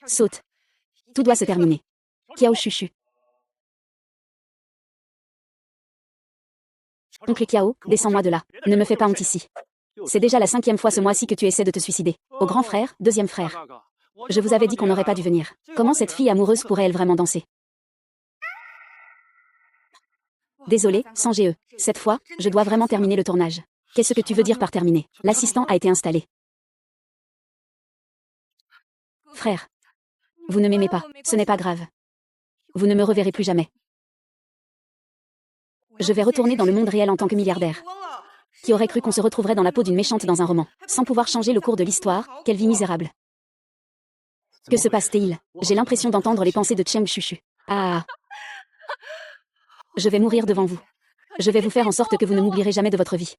Saute. Tout doit se terminer. Kiao Chuchu. Oncle Kiao, descends-moi de là. Ne me fais pas honte ici. C'est déjà la 5e fois ce mois-ci que tu essaies de te suicider. Au grand frère, deuxième frère. Je vous avais dit qu'on n'aurait pas dû venir. Comment cette fille amoureuse pourrait-elle vraiment danser? Désolé, sans GE. Cette fois, je dois vraiment terminer le tournage. Qu'est-ce que tu veux dire par terminer? L'assistant a été installé. Frère. Vous ne m'aimez pas. Ce n'est pas grave. Vous ne me reverrez plus jamais. Je vais retourner dans le monde réel en tant que milliardaire. Qui aurait cru qu'on se retrouverait dans la peau d'une méchante dans un roman, sans pouvoir changer le cours de l'histoire? Quelle vie misérable. Que se passe-t-il? J'ai l'impression d'entendre les pensées de Cheng Chuchu. Ah. Je vais mourir devant vous. Je vais vous faire en sorte que vous ne m'oublierez jamais de votre vie.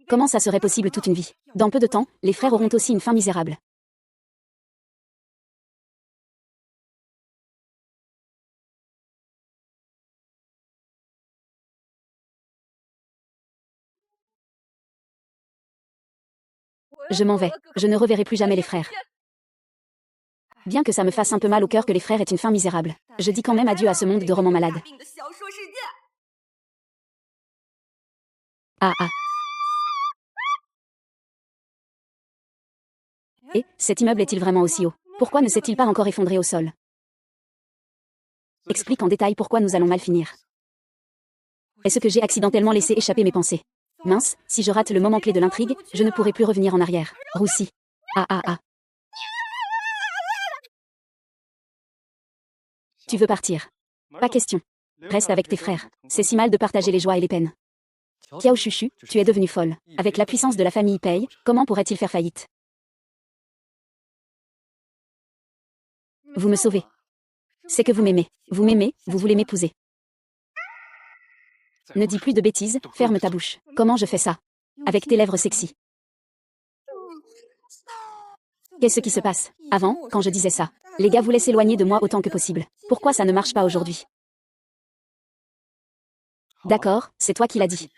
Comment ça serait possible toute une vie? Dans peu de temps, les frères auront aussi une fin misérable. Je m'en vais. Je ne reverrai plus jamais les frères. Bien que ça me fasse un peu mal au cœur que les frères aient une fin misérable, je dis quand même adieu à ce monde de romans malades. Ah ah. Et, cet immeuble est-il vraiment aussi haut? Pourquoi ne s'est-il pas encore effondré au sol? Explique en détail pourquoi nous allons mal finir. Est-ce que j'ai accidentellement laissé échapper mes pensées? Mince, si je rate le moment clé de l'intrigue, je ne pourrai plus revenir en arrière. Roussi. Ah ah ah. Tu veux partir? Pas question. Reste avec tes frères. C'est si mal de partager les joies et les peines. Kiao Chuchu, tu es devenue folle. Avec la puissance de la famille Pei, comment pourrait-il faire faillite? Vous me sauvez. C'est que vous m'aimez. Vous m'aimez, vous voulez m'épouser. Ne dis plus de bêtises, ferme ta bouche. Comment je fais ça? Avec tes lèvres sexy. Qu'est-ce qui se passe? Avant, quand je disais ça, les gars voulaient s'éloigner de moi autant que possible. Pourquoi ça ne marche pas aujourd'hui? D'accord, c'est toi qui l'as dit.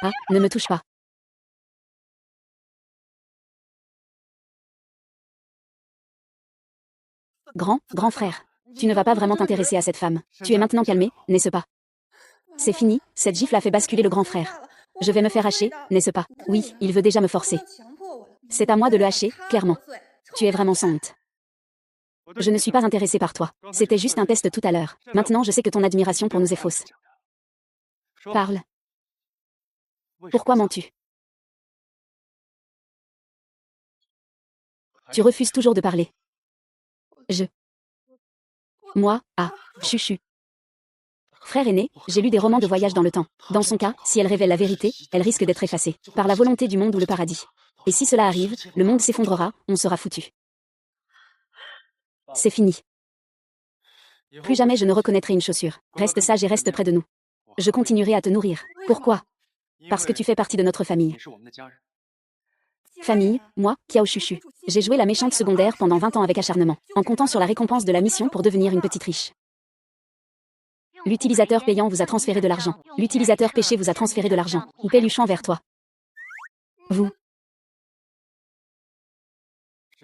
Ah, ne me touche pas. Grand frère. Tu ne vas pas vraiment t'intéresser à cette femme. Tu es maintenant calmé, n'est-ce pas? C'est fini, cette gifle a fait basculer le grand frère. Je vais me faire hacher, n'est-ce pas? Oui, il veut déjà me forcer. C'est à moi de le hacher, clairement. Tu es vraiment sans honte. Je ne suis pas intéressée par toi. C'était juste un test tout à l'heure. Maintenant je sais que ton admiration pour nous est fausse. Parle. Pourquoi mens-tu? Tu refuses toujours de parler. Moi, Chuchu. Frère aîné, j'ai lu des romans de voyage dans le temps. Dans son cas, si elle révèle la vérité, elle risque d'être effacée, par la volonté du monde ou le paradis. Et si cela arrive, le monde s'effondrera, on sera foutu. C'est fini. Plus jamais je ne reconnaîtrai une chaussure. Reste sage et reste près de nous. Je continuerai à te nourrir. Pourquoi? Parce que tu fais partie de notre famille. Famille, moi, Kiao Chuchu. J'ai joué la méchante secondaire pendant 20 ans avec acharnement, en comptant sur la récompense de la mission pour devenir une petite riche. L'utilisateur payant vous a transféré de l'argent. L'utilisateur péché vous a transféré de l'argent. Ou Péluchon vers toi. Vous.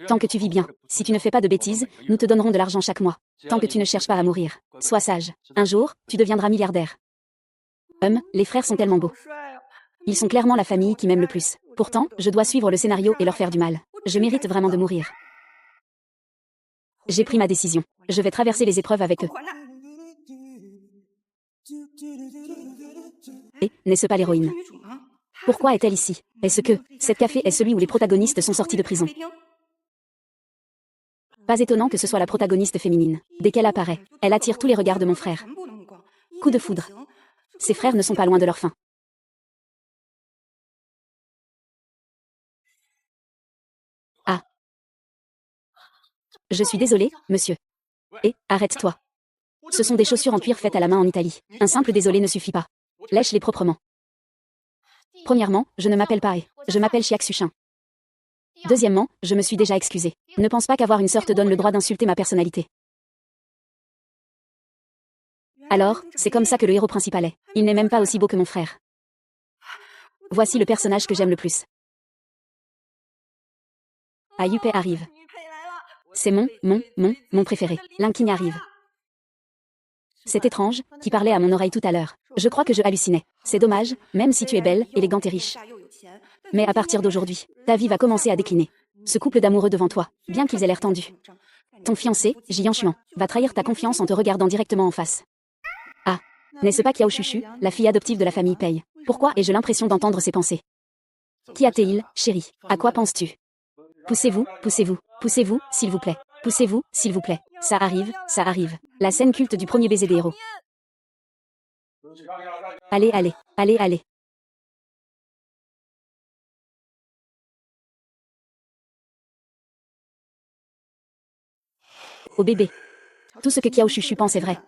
Tant que tu vis bien, si tu ne fais pas de bêtises, nous te donnerons de l'argent chaque mois. Tant que tu ne cherches pas à mourir. Sois sage. Un jour, tu deviendras milliardaire. Les frères sont tellement beaux. Ils sont clairement la famille qui m'aime le plus. Pourtant, je dois suivre le scénario et leur faire du mal. Je mérite vraiment de mourir. J'ai pris ma décision. Je vais traverser les épreuves avec eux. Et, n'est-ce pas l'héroïne? Pourquoi est-elle ici? Est-ce que, cet café est celui où les protagonistes sont sortis de prison? Pas étonnant que ce soit la protagoniste féminine. Dès qu'elle apparaît, elle attire tous les regards de mon frère. Coup de foudre. Ses frères ne sont pas loin de leur fin. Ah. Je suis désolée, monsieur. Et, arrête-toi. Ce sont des chaussures en cuir faites à la main en Italie. Un simple désolé ne suffit pas. Lèche-les proprement. Premièrement, je ne m'appelle pas je m'appelle Xiaxuchin. Deuxièmement, je me suis déjà excusée. Ne pense pas qu'avoir une sœur te donne le droit d'insulter ma personnalité. Alors, c'est comme ça que le héros principal est. Il n'est même pas aussi beau que mon frère. Voici le personnage que j'aime le plus. Ah, Yupei arrive. C'est mon préféré. Linking arrive. C'est étrange, qui parlait à mon oreille tout à l'heure. Je crois que je hallucinais. C'est dommage, même si tu es belle, élégante et riche. Mais à partir d'aujourd'hui, ta vie va commencer à décliner. Ce couple d'amoureux devant toi, bien qu'ils aient l'air tendus. Ton fiancé, Jian Xuan, va trahir ta confiance en te regardant directement en face. Ah, n'est-ce pas Kiao Chuchu, la fille adoptive de la famille Pei? Pourquoi ai-je l'impression d'entendre ses pensées? Qui a-t-il, chérie? À quoi penses-tu? Poussez-vous, s'il vous plaît. Poussez-vous, s'il vous plaît. Ça arrive. La scène culte du premier baiser des héros. Allez. Au bébé. Tout ce que Kiao Chuchu pense est vrai.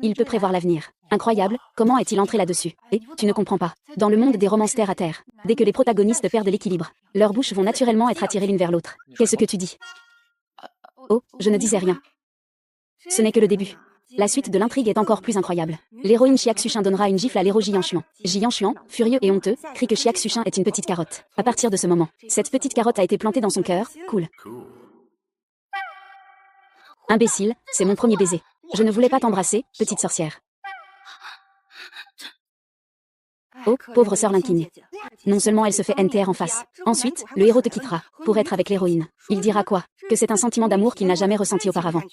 Il peut prévoir l'avenir. Incroyable, comment est-il entré là-dessus? Et, tu ne comprends pas. Dans le monde des romances terre à terre, dès que les protagonistes perdent l'équilibre, leurs bouches vont naturellement être attirées l'une vers l'autre. Qu'est-ce que tu dis? Oh, je ne disais rien. Ce n'est que le début. La suite de l'intrigue est encore plus incroyable. L'héroïne Xiaxuchin donnera une gifle à l'héros Jian Xuan. Jian Xuan, furieux et honteux, crie que Xiaxuchin est une petite carotte. À partir de ce moment, cette petite carotte a été plantée dans son cœur. Cool. Imbécile, c'est mon premier baiser. Je ne voulais pas t'embrasser, petite sorcière. Oh, pauvre sœur Linking. Non seulement elle se fait NTR en face, ensuite, le héros te quittera, pour être avec l'héroïne. Il dira quoi? Que c'est un sentiment d'amour qu'il n'a jamais ressenti auparavant.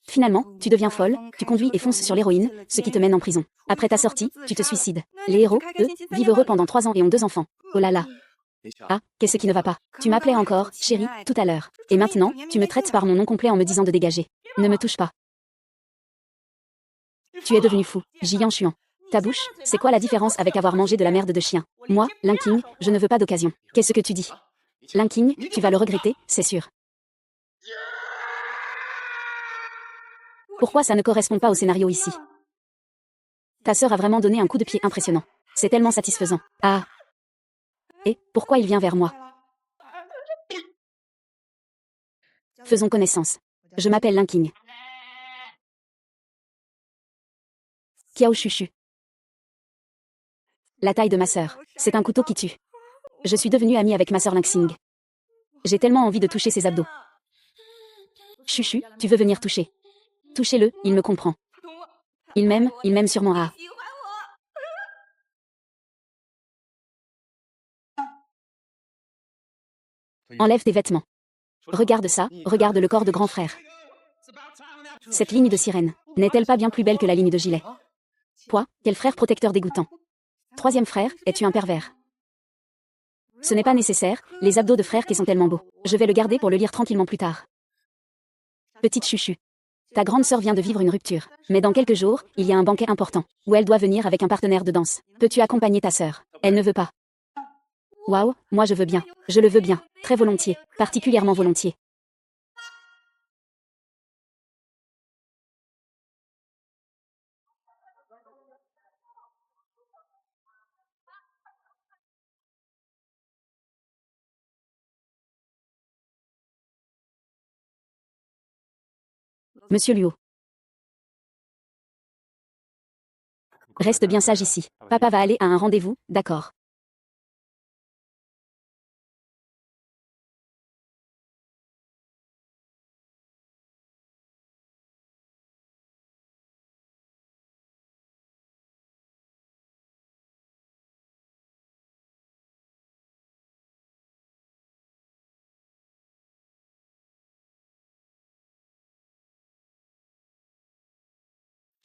Finalement, tu deviens folle, tu conduis et fonces sur l'héroïne, ce qui te mène en prison. Après ta sortie, tu te suicides. Les héros, eux, vivent heureux pendant 3 ans et ont 2 enfants. Oh là là. Ah, qu'est-ce qui ne va pas? Tu m'appelais encore, chérie, tout à l'heure. Et maintenant, tu me traites par mon nom complet en me disant de dégager. Ne me touche pas. Tu es devenu fou, Jian Xuan. Ta bouche, c'est quoi la différence avec avoir mangé de la merde de chien? Moi, Linking, je ne veux pas d'occasion. Qu'est-ce que tu dis? Linking, tu vas le regretter, c'est sûr. Pourquoi ça ne correspond pas au scénario ici? Ta sœur a vraiment donné un coup de pied impressionnant. C'est tellement satisfaisant. Ah. Et, pourquoi il vient vers moi? Faisons connaissance. Je m'appelle Linking. Kiao Chuchu. La taille de ma sœur, c'est un couteau qui tue. Je suis devenue amie avec ma sœur Linxing. J'ai tellement envie de toucher ses abdos. Chuchu, tu veux venir toucher? Touchez-le, il me comprend. Il m'aime sûrement. Ah. Enlève tes vêtements. Regarde ça, regarde le corps de grand frère. Cette ligne de sirène, n'est-elle pas bien plus belle que la ligne de gilet? Quoi, quel frère protecteur dégoûtant. 3e frère, es-tu un pervers? Ce n'est pas nécessaire, les abdos de frère qui sont tellement beaux. Je vais le garder pour le lire tranquillement plus tard. Petite Chuchu. Ta grande sœur vient de vivre une rupture. Mais dans quelques jours, il y a un banquet important, où elle doit venir avec un partenaire de danse. Peux-tu accompagner ta sœur? Elle ne veut pas. Waouh, moi je veux bien. Je le veux bien. Très volontiers. Particulièrement volontiers. Monsieur Luo. Reste bien sage ici. Papa va aller à un rendez-vous, d'accord.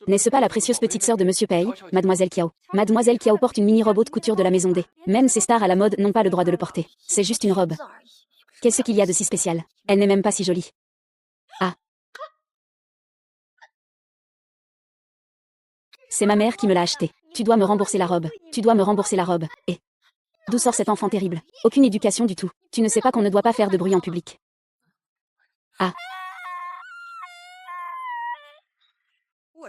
N'est-ce pas la précieuse petite sœur de Monsieur Pei, Mademoiselle Kiao? Mademoiselle Kiao porte une mini-robe haute couture de la maison D. Même ces stars à la mode n'ont pas le droit de le porter. C'est juste une robe. Qu'est-ce qu'il y a de si spécial? Elle n'est même pas si jolie. Ah. C'est ma mère qui me l'a achetée. Tu dois me rembourser la robe. Tu dois me rembourser la robe. Et d'où sort cet enfant terrible? Aucune éducation du tout. Tu ne sais pas qu'on ne doit pas faire de bruit en public. Ah.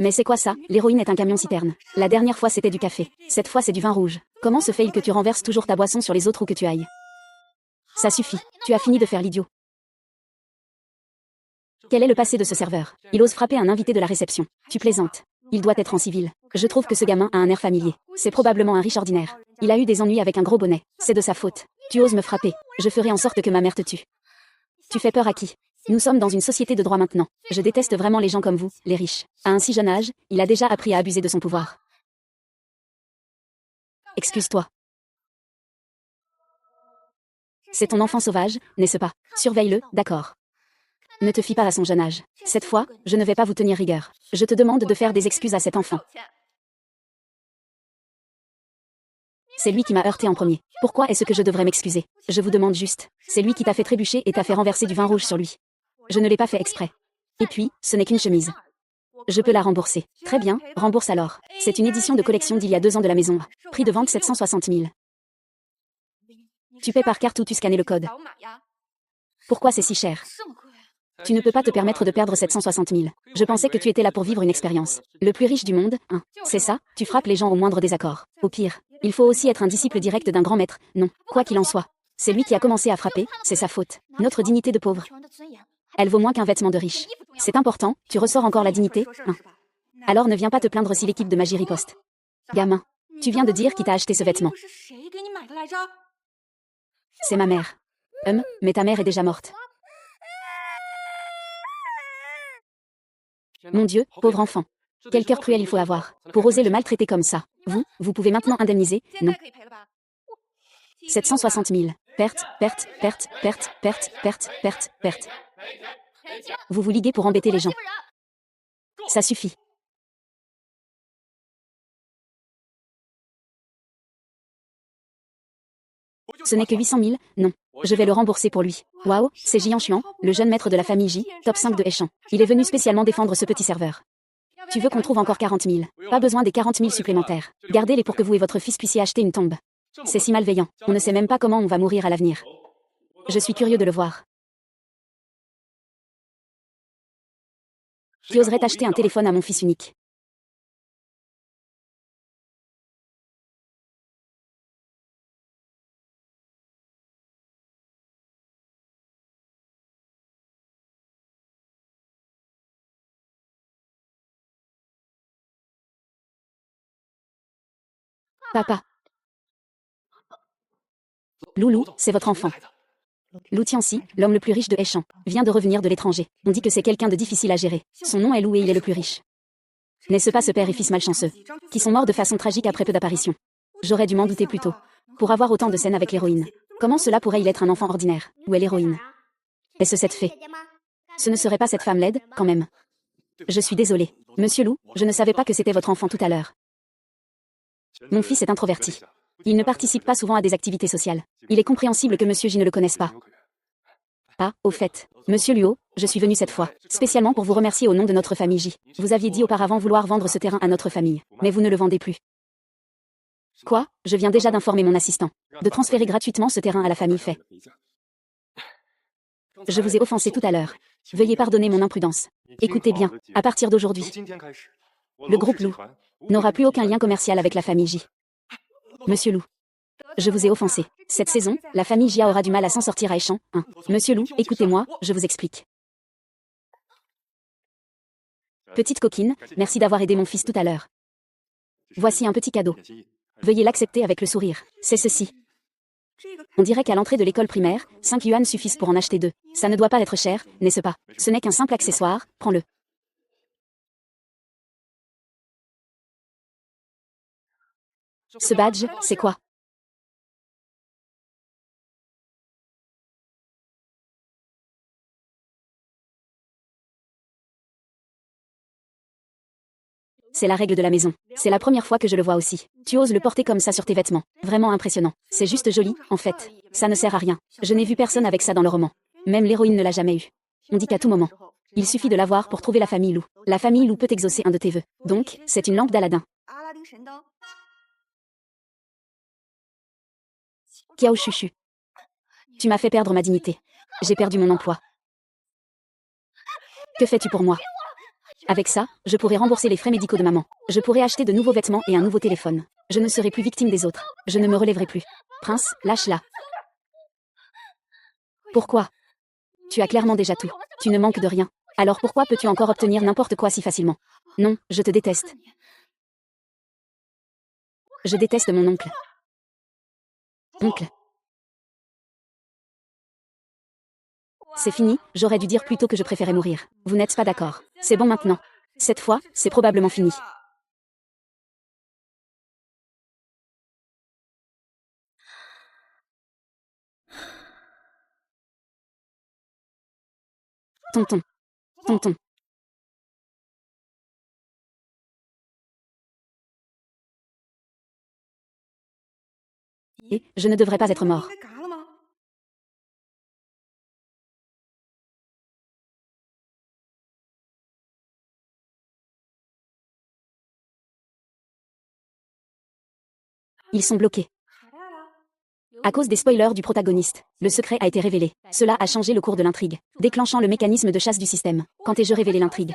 Mais c'est quoi ça? L'héroïne est un camion-citerne. La dernière fois c'était du café. Cette fois c'est du vin rouge. Comment se fait-il que tu renverses toujours ta boisson sur les autres ou que tu ailles? Ça suffit. Tu as fini de faire l'idiot. Quel est le passé de ce serveur? Il ose frapper un invité de la réception. Tu plaisantes. Il doit être en civil. Je trouve que ce gamin a un air familier. C'est probablement un riche ordinaire. Il a eu des ennuis avec un gros bonnet. C'est de sa faute. Tu oses me frapper. Je ferai en sorte que ma mère te tue. Tu fais peur à qui? Nous sommes dans une société de droit maintenant. Je déteste vraiment les gens comme vous, les riches. À un si jeune âge, il a déjà appris à abuser de son pouvoir. Excuse-toi. C'est ton enfant sauvage, n'est-ce pas? Surveille-le, d'accord. Ne te fie pas à son jeune âge. Cette fois, je ne vais pas vous tenir rigueur. Je te demande de faire des excuses à cet enfant. C'est lui qui m'a heurté en premier. Pourquoi est-ce que je devrais m'excuser? Je vous demande juste. C'est lui qui t'a fait trébucher et t'a fait renverser du vin rouge sur lui. Je ne l'ai pas fait exprès. Et puis, ce n'est qu'une chemise. Je peux la rembourser. Très bien, rembourse alors. C'est une édition de collection d'il y a 2 ans de la maison. Prix de vente 760 000. Tu paies par carte ou tu scannes le code. Pourquoi c'est si cher? Tu ne peux pas te permettre de perdre 760 000. Je pensais que tu étais là pour vivre une expérience. Le plus riche du monde, hein. C'est ça, tu frappes les gens au moindre désaccord. Au pire, il faut aussi être un disciple direct d'un grand maître. Non, quoi qu'il en soit. C'est lui qui a commencé à frapper, c'est sa faute. Notre dignité de pauvre. Elle vaut moins qu'un vêtement de riche. C'est important, tu ressors encore la dignité, hein. Alors ne viens pas te plaindre si l'équipe de magie riposte. Gamin, tu viens de dire qui t'a acheté ce vêtement. C'est ma mère. Mais ta mère est déjà morte. Mon Dieu, pauvre enfant. Quel cœur cruel il faut avoir, pour oser le maltraiter comme ça. Vous pouvez maintenant indemniser, non? 760 000. Perte, perte, perte, perte, perte, perte, perte, perte. Vous vous liguez pour embêter les gens. Ça suffit. Ce n'est que 800 000, non. Je vais le rembourser pour lui. Waouh, c'est Jian Xuan, le jeune maître de la famille J, top 5 de Heichan. Il est venu spécialement défendre ce petit serveur. Tu veux qu'on trouve encore 40 000? Pas besoin des 40 000 supplémentaires. Gardez-les pour que vous et votre fils puissiez acheter une tombe. C'est si malveillant. On ne sait même pas comment on va mourir à l'avenir. Je suis curieux de le voir. Qui oserait acheter un téléphone à mon fils unique? Papa. Loulou, c'est votre enfant. Lou Tianxi, l'homme le plus riche de Heichan, vient de revenir de l'étranger. On dit que c'est quelqu'un de difficile à gérer. Son nom est Lou et il est le plus riche. N'est-ce pas ce père et fils malchanceux, qui sont morts de façon tragique après peu d'apparitions? J'aurais dû m'en douter plus tôt. Pour avoir autant de scènes avec l'héroïne. Comment cela pourrait-il être un enfant ordinaire? Où est l'héroïne? Est-ce cette fée? Ce ne serait pas cette femme laide, quand même. Je suis désolée. Monsieur Lou, je ne savais pas que c'était votre enfant tout à l'heure. Mon fils est introverti. Il ne participe pas souvent à des activités sociales. Il est compréhensible que Monsieur J ne le connaisse pas. Ah, au fait, Monsieur Luo, je suis venu cette fois, spécialement pour vous remercier au nom de notre famille J. Vous aviez dit auparavant vouloir vendre ce terrain à notre famille, mais vous ne le vendez plus. Quoi? Je viens déjà d'informer mon assistant. De transférer gratuitement ce terrain à la famille Fay. Je vous ai offensé tout à l'heure. Veuillez pardonner mon imprudence. Écoutez bien, à partir d'aujourd'hui, le groupe Lou n'aura plus aucun lien commercial avec la famille J. Monsieur Lou, je vous ai offensé. Cette saison, la famille Jia aura du mal à s'en sortir à Heichan, hein. Monsieur Lou, écoutez-moi, je vous explique. Petite coquine, merci d'avoir aidé mon fils tout à l'heure. Voici un petit cadeau. Veuillez l'accepter avec le sourire. C'est ceci. On dirait qu'à l'entrée de l'école primaire, 5 yuan suffisent pour en acheter 2. Ça ne doit pas être cher, n'est-ce pas? Ce n'est qu'un simple accessoire, prends-le. Ce badge, c'est quoi? C'est la règle de la maison. C'est la première fois que je le vois aussi. Tu oses le porter comme ça sur tes vêtements. Vraiment impressionnant. C'est juste joli, en fait. Ça ne sert à rien. Je n'ai vu personne avec ça dans le roman. Même l'héroïne ne l'a jamais eu. On dit qu'à tout moment. Il suffit de l'avoir pour trouver la famille Lou. La famille Lou peut exaucer un de tes vœux. Donc, c'est une lampe d'Aladin. Kiao Chuchu. Tu m'as fait perdre ma dignité. J'ai perdu mon emploi. Que fais-tu pour moi? Avec ça, je pourrais rembourser les frais médicaux de maman. Je pourrais acheter de nouveaux vêtements et un nouveau téléphone. Je ne serai plus victime des autres. Je ne me relèverai plus. Prince, lâche-la. Pourquoi? Tu as clairement déjà tout. Tu ne manques de rien. Alors pourquoi peux-tu encore obtenir n'importe quoi si facilement? Non, je te déteste. Je déteste mon oncle. Oncle. C'est fini, j'aurais dû dire plus tôt que je préférais mourir. Vous n'êtes pas d'accord. C'est bon maintenant. Cette fois, c'est probablement fini. Tonton. Tonton. Et je ne devrais pas être mort. Ils sont bloqués. À cause des spoilers du protagoniste, le secret a été révélé. Cela a changé le cours de l'intrigue, déclenchant le mécanisme de chasse du système. Quand ai-je révélé l'intrigue?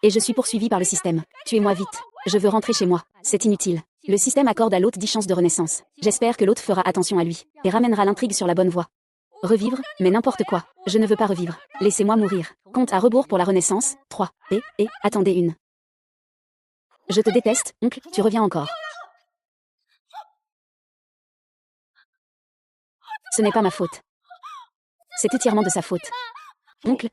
Et je suis poursuivi par le système. Tuez-moi vite. Je veux rentrer chez moi. C'est inutile. Le système accorde à l'hôte 10 chances de renaissance. J'espère que l'hôte fera attention à lui et ramènera l'intrigue sur la bonne voie. Revivre, mais n'importe quoi. Je ne veux pas revivre. Laissez-moi mourir. Compte à rebours pour la renaissance. 3. Et, attendez une. Je te déteste, oncle, tu reviens encore. Ce n'est pas ma faute. C'est entièrement de sa faute. Oncle.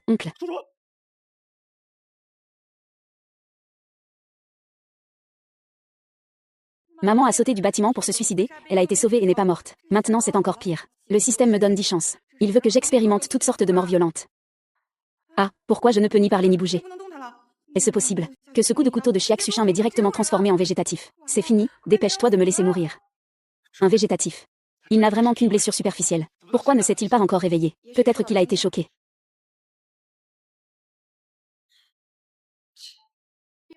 Maman a sauté du bâtiment pour se suicider, elle a été sauvée et n'est pas morte. Maintenant c'est encore pire. Le système me donne 10 chances. Il veut que j'expérimente toutes sortes de morts violentes. Ah, pourquoi je ne peux ni parler ni bouger? Est-ce possible que ce coup de couteau de Chiaxuchin m'ait directement transformé en végétatif? C'est fini, dépêche-toi de me laisser mourir. Un végétatif. Il n'a vraiment qu'une blessure superficielle. Pourquoi ne s'est-il pas encore réveillé? Peut-être qu'il a été choqué.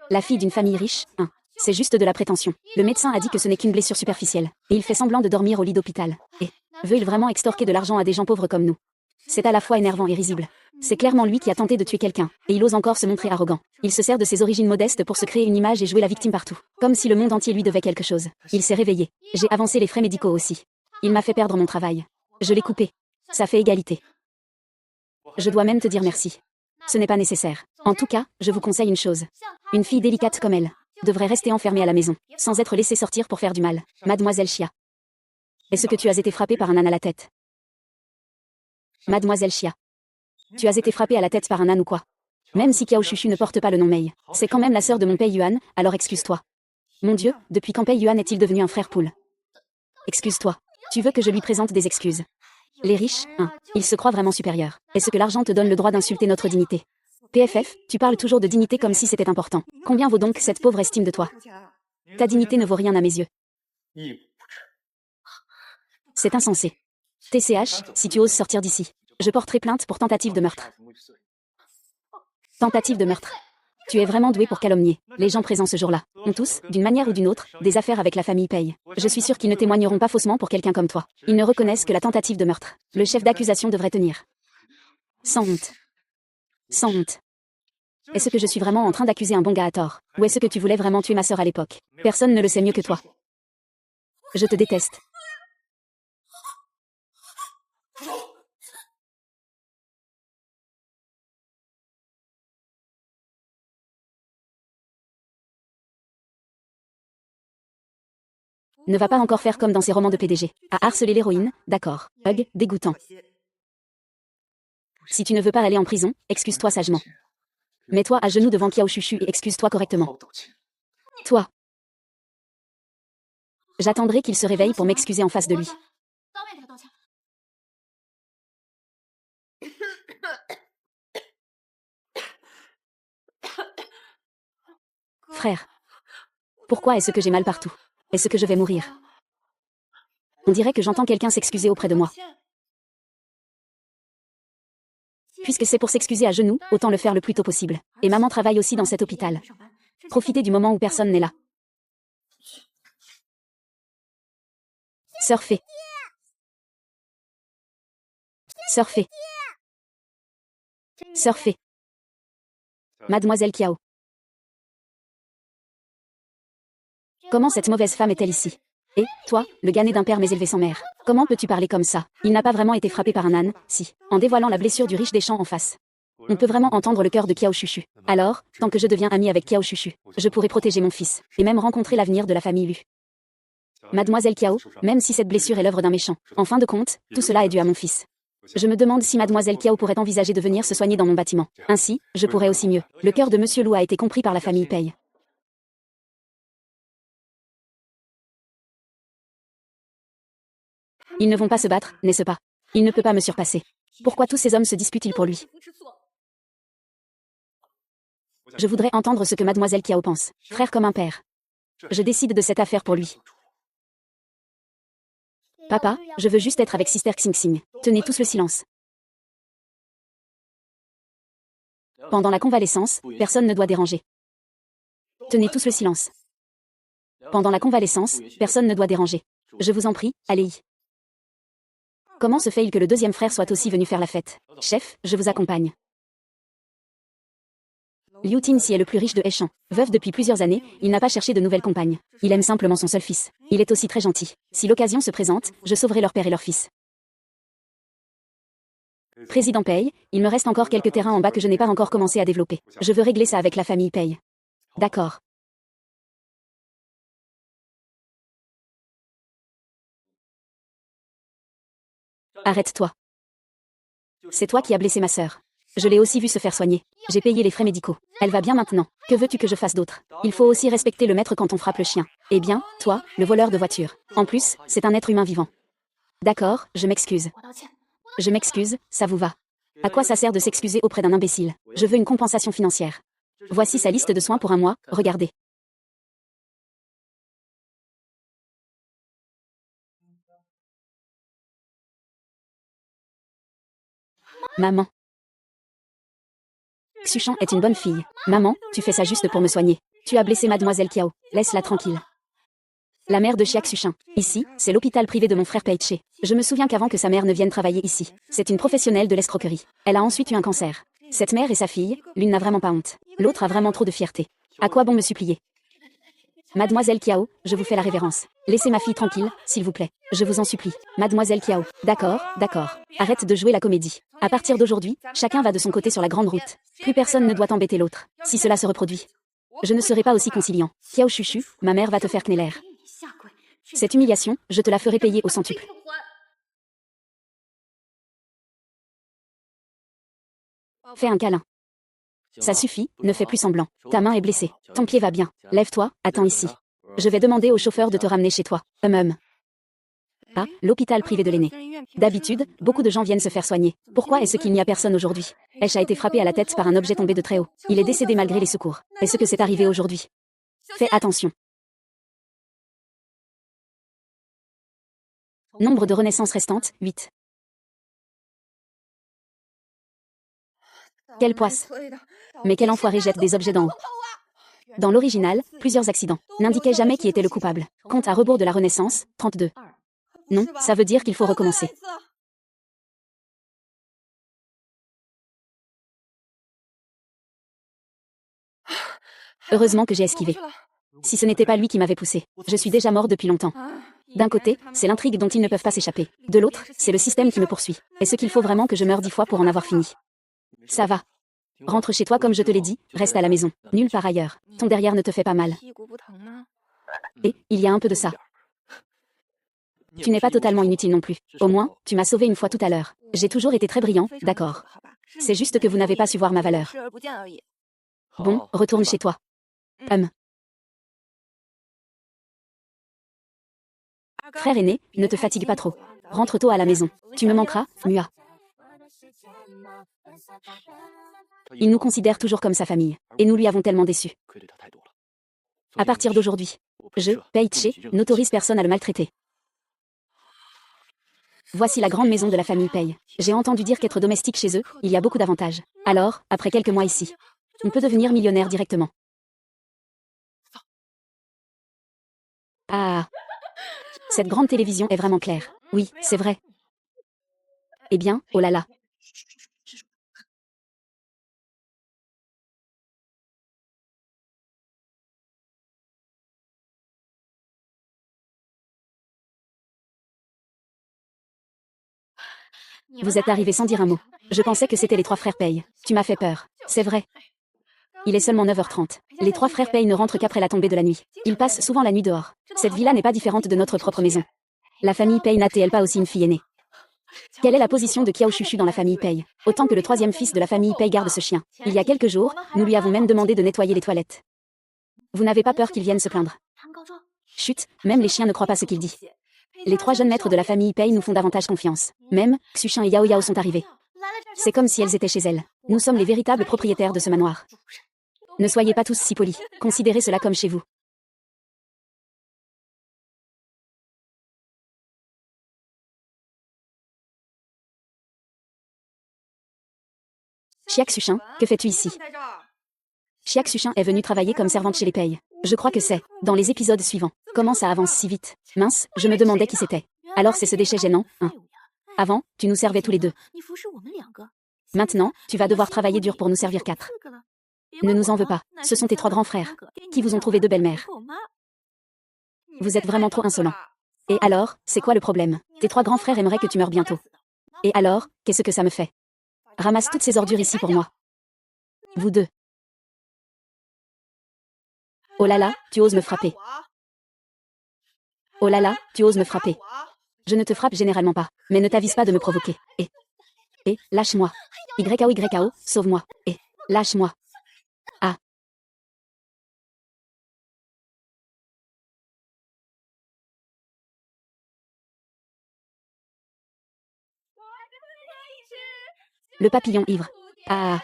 La fille d'une famille riche, c'est juste de la prétention. Le médecin a dit que ce n'est qu'une blessure superficielle. Et il fait semblant de dormir au lit d'hôpital. Et veut-il vraiment extorquer de l'argent à des gens pauvres comme nous? C'est à la fois énervant et risible. C'est clairement lui qui a tenté de tuer quelqu'un. Et il ose encore se montrer arrogant. Il se sert de ses origines modestes pour se créer une image et jouer la victime partout. Comme si le monde entier lui devait quelque chose. Il s'est réveillé. J'ai avancé les frais médicaux aussi. Il m'a fait perdre mon travail. Je l'ai coupé. Ça fait égalité. Je dois même te dire merci. Ce n'est pas nécessaire. En tout cas, je vous conseille une chose. Une fille délicate comme elle devrait rester enfermée à la maison, sans être laissée sortir pour faire du mal. Mademoiselle Chia. Est-ce que tu as été frappée par un âne à la tête? Mademoiselle Chia. Tu as été frappée à la tête par un âne ou quoi? Même si Kiao Chuchu ne porte pas le nom Mei, c'est quand même la sœur de mon Pei Yuan, alors excuse-toi. Mon Dieu, depuis quand Pei Yuan est-il devenu un frère poule? Excuse-toi. Tu veux que je lui présente des excuses? Les riches, ils se croient vraiment supérieurs. Est-ce que l'argent te donne le droit d'insulter notre dignité? PFF, tu parles toujours de dignité comme si c'était important. Combien vaut donc cette pauvre estime de toi? Ta dignité ne vaut rien à mes yeux. C'est insensé. TCH, si tu oses sortir d'ici, je porterai plainte pour tentative de meurtre. Tentative de meurtre. Tu es vraiment doué pour calomnier. Les gens présents ce jour-là ont tous, d'une manière ou d'une autre, des affaires avec la famille Pei. Je suis sûre qu'ils ne témoigneront pas faussement pour quelqu'un comme toi. Ils ne reconnaissent que la tentative de meurtre. Le chef d'accusation devrait tenir. Sans honte. Sans honte. Est-ce que je suis vraiment en train d'accuser un bon gars à tort? Ou est-ce que tu voulais vraiment tuer ma sœur à l'époque? Personne ne le sait mieux que toi. Je te déteste. Ne va pas encore faire comme dans ces romans de PDG. À harceler l'héroïne, d'accord. Hug, dégoûtant. Si tu ne veux pas aller en prison, excuse-toi sagement. Mets-toi à genoux devant Kiao Chuchu et excuse-toi correctement. Toi. J'attendrai qu'il se réveille pour m'excuser en face de lui. Frère. Pourquoi est-ce que j'ai mal partout? Est-ce que je vais mourir? On dirait que j'entends quelqu'un s'excuser auprès de moi. Puisque c'est pour s'excuser à genoux, autant le faire le plus tôt possible. Et maman travaille aussi dans cet hôpital. Profitez du moment où personne n'est là. Surfez. Surfez. Surfez. Mademoiselle Kiao. Comment cette mauvaise femme est-elle ici? Et, toi, le gars né d'un père mais élevé sans mère, comment peux-tu parler comme ça? Il n'a pas vraiment été frappé par un âne, si, en dévoilant la blessure du riche des champs en face. On peut vraiment entendre le cœur de Kiao Chuchu. Alors, tant que je deviens amie avec Kiao Chuchu, je pourrai protéger mon fils, et même rencontrer l'avenir de la famille Lu. Mademoiselle Kiao, même si cette blessure est l'œuvre d'un méchant, en fin de compte, tout cela est dû à mon fils. Je me demande si Mademoiselle Kiao pourrait envisager de venir se soigner dans mon bâtiment. Ainsi, je pourrais aussi mieux. Le cœur de Monsieur Lou a été compris par la famille Pei. Ils ne vont pas se battre, n'est-ce pas? Il ne peut pas me surpasser. Pourquoi tous ces hommes se disputent-ils pour lui? Je voudrais entendre ce que Mademoiselle Kiao pense. Frère comme un père. Je décide de cette affaire pour lui. Papa, je veux juste être avec Sister Xing Xing. Tenez tous le silence. Pendant la convalescence, personne ne doit déranger. Tenez tous le silence. Pendant la convalescence, personne ne doit déranger. Je vous en prie, allez-y. Comment se fait-il que le deuxième frère soit aussi venu faire la fête? Chef, je vous accompagne. Liu Tinxi est le plus riche de Heishan. Veuf depuis plusieurs années, il n'a pas cherché de nouvelles compagnes. Il aime simplement son seul fils. Il est aussi très gentil. Si l'occasion se présente, je sauverai leur père et leur fils. Président Pei, il me reste encore quelques terrains en bas que je n'ai pas encore commencé à développer. Je veux régler ça avec la famille Pei. D'accord. Arrête-toi. C'est toi qui as blessé ma sœur. Je l'ai aussi vue se faire soigner. J'ai payé les frais médicaux. Elle va bien maintenant. Que veux-tu que je fasse d'autre? Il faut aussi respecter le maître quand on frappe le chien. Eh bien, toi, le voleur de voiture. En plus, c'est un être humain vivant. D'accord, je m'excuse. Je m'excuse, ça vous va. À quoi ça sert de s'excuser auprès d'un imbécile? Je veux une compensation financière. Voici sa liste de soins pour un mois, regardez. Maman. Xuchan est une bonne fille. Maman, tu fais ça juste pour me soigner. Tu as blessé Mademoiselle Kiao. Laisse-la tranquille. La mère de Xia Xuchan. Ici, c'est l'hôpital privé de mon frère Peiche. Je me souviens qu'avant que sa mère ne vienne travailler ici, c'est une professionnelle de l'escroquerie. Elle a ensuite eu un cancer. Cette mère et sa fille, l'une n'a vraiment pas honte. L'autre a vraiment trop de fierté. À quoi bon me supplier? Mademoiselle Kiao, je vous fais la révérence. Laissez ma fille tranquille, s'il vous plaît. Je vous en supplie. Mademoiselle Kiao. D'accord, d'accord. Arrête de jouer la comédie. À partir d'aujourd'hui, chacun va de son côté sur la grande route. Plus personne ne doit embêter l'autre. Si cela se reproduit, je ne serai pas aussi conciliant. Kiao Chuchu, ma mère va te faire kneller. Cette humiliation, je te la ferai payer au centuple. Fais un câlin. Ça suffit, ne fais plus semblant. Ta main est blessée. Ton pied va bien. Lève-toi, attends ici. Je vais demander au chauffeur de te ramener chez toi. Ah, l'hôpital privé de l'aîné. D'habitude, beaucoup de gens viennent se faire soigner. Pourquoi est-ce qu'il n'y a personne aujourd'hui? Esh a été frappé à la tête par un objet tombé de très haut. Il est décédé malgré les secours. Est-ce que c'est arrivé aujourd'hui? Fais attention. Nombre de renaissances restantes, 8. Quelle poisse. Mais quel enfoiré jette des objets d'en haut. Dans l'original, plusieurs accidents n'indiquaient jamais qui était le coupable. Compte à rebours de la Renaissance, 32. Non, ça veut dire qu'il faut recommencer. Heureusement que j'ai esquivé. Si ce n'était pas lui qui m'avait poussé, je suis déjà mort depuis longtemps. D'un côté, c'est l'intrigue dont ils ne peuvent pas s'échapper. De l'autre, c'est le système qui me poursuit. Est-ce qu'il faut vraiment que je meure 10 fois pour en avoir fini? Ça va. Rentre chez toi comme je te l'ai dit, reste à la maison. Nulle part ailleurs. Ton derrière ne te fait pas mal. Et, il y a un peu de ça. Tu n'es pas totalement inutile non plus. Au moins, tu m'as sauvé une fois tout à l'heure. J'ai toujours été très brillant, d'accord. C'est juste que vous n'avez pas su voir ma valeur. Bon, retourne chez toi. Frère aîné, ne te fatigue pas trop. Rentre tôt à la maison. Tu me manqueras, Mua. Il nous considère toujours comme sa famille. Et nous lui avons tellement déçu. À partir d'aujourd'hui, je, Peiche, n'autorise personne à le maltraiter. Voici la grande maison de la famille Pei. J'ai entendu dire qu'être domestique chez eux, il y a beaucoup d'avantages. Alors, après quelques mois ici, on peut devenir millionnaire directement. Ah, cette grande télévision est vraiment claire. Oui, c'est vrai. Eh bien, oh là là. Vous êtes arrivé sans dire un mot. Je pensais que c'était les trois frères Pei. Tu m'as fait peur. C'est vrai. Il est seulement 9h30. Les 3 frères Pei ne rentrent qu'après la tombée de la nuit. Ils passent souvent la nuit dehors. Cette villa n'est pas différente de notre propre maison. La famille Pei n'a-t-elle pas aussi une fille aînée? Quelle est la position de Kiao Chuchu dans la famille Pei? Autant que le 3e fils de la famille Pei garde ce chien. Il y a quelques jours, nous lui avons même demandé de nettoyer les toilettes. Vous n'avez pas peur qu'il vienne se plaindre? Chut, même les chiens ne croient pas ce qu'il dit. Les 3 jeunes maîtres de la famille Pei nous font davantage confiance. Même, Xuchin et Yao Yao sont arrivés. C'est comme si elles étaient chez elles. Nous sommes les véritables propriétaires de ce manoir. Ne soyez pas tous si polis. Considérez cela comme chez vous. Xiak Xuchin, que fais-tu ici? Xiak Xuchin est venue travailler comme servante chez les Pei. Je crois que c'est dans les épisodes suivants. Comment ça avance si vite? Mince, je me demandais qui c'était. Alors c'est ce déchet gênant, hein. Avant, tu nous servais tous les 2. Maintenant, tu vas devoir travailler dur pour nous servir 4. Ne nous en veux pas, ce sont tes 3 grands frères qui vous ont trouvé 2 belles-mères. Vous êtes vraiment trop insolents. Et alors, c'est quoi le problème? Tes 3 grands frères aimeraient que tu meurs bientôt. Et alors, qu'est-ce que ça me fait? Ramasse toutes ces ordures ici pour moi. Vous 2. Oh là là, tu oses me frapper. Oh là là, tu oses me frapper. Je ne te frappe généralement pas, mais ne t'avise pas de me provoquer. Et, lâche-moi. YKO, sauve-moi. Et, lâche-moi. Ah. Le papillon ivre. Ah.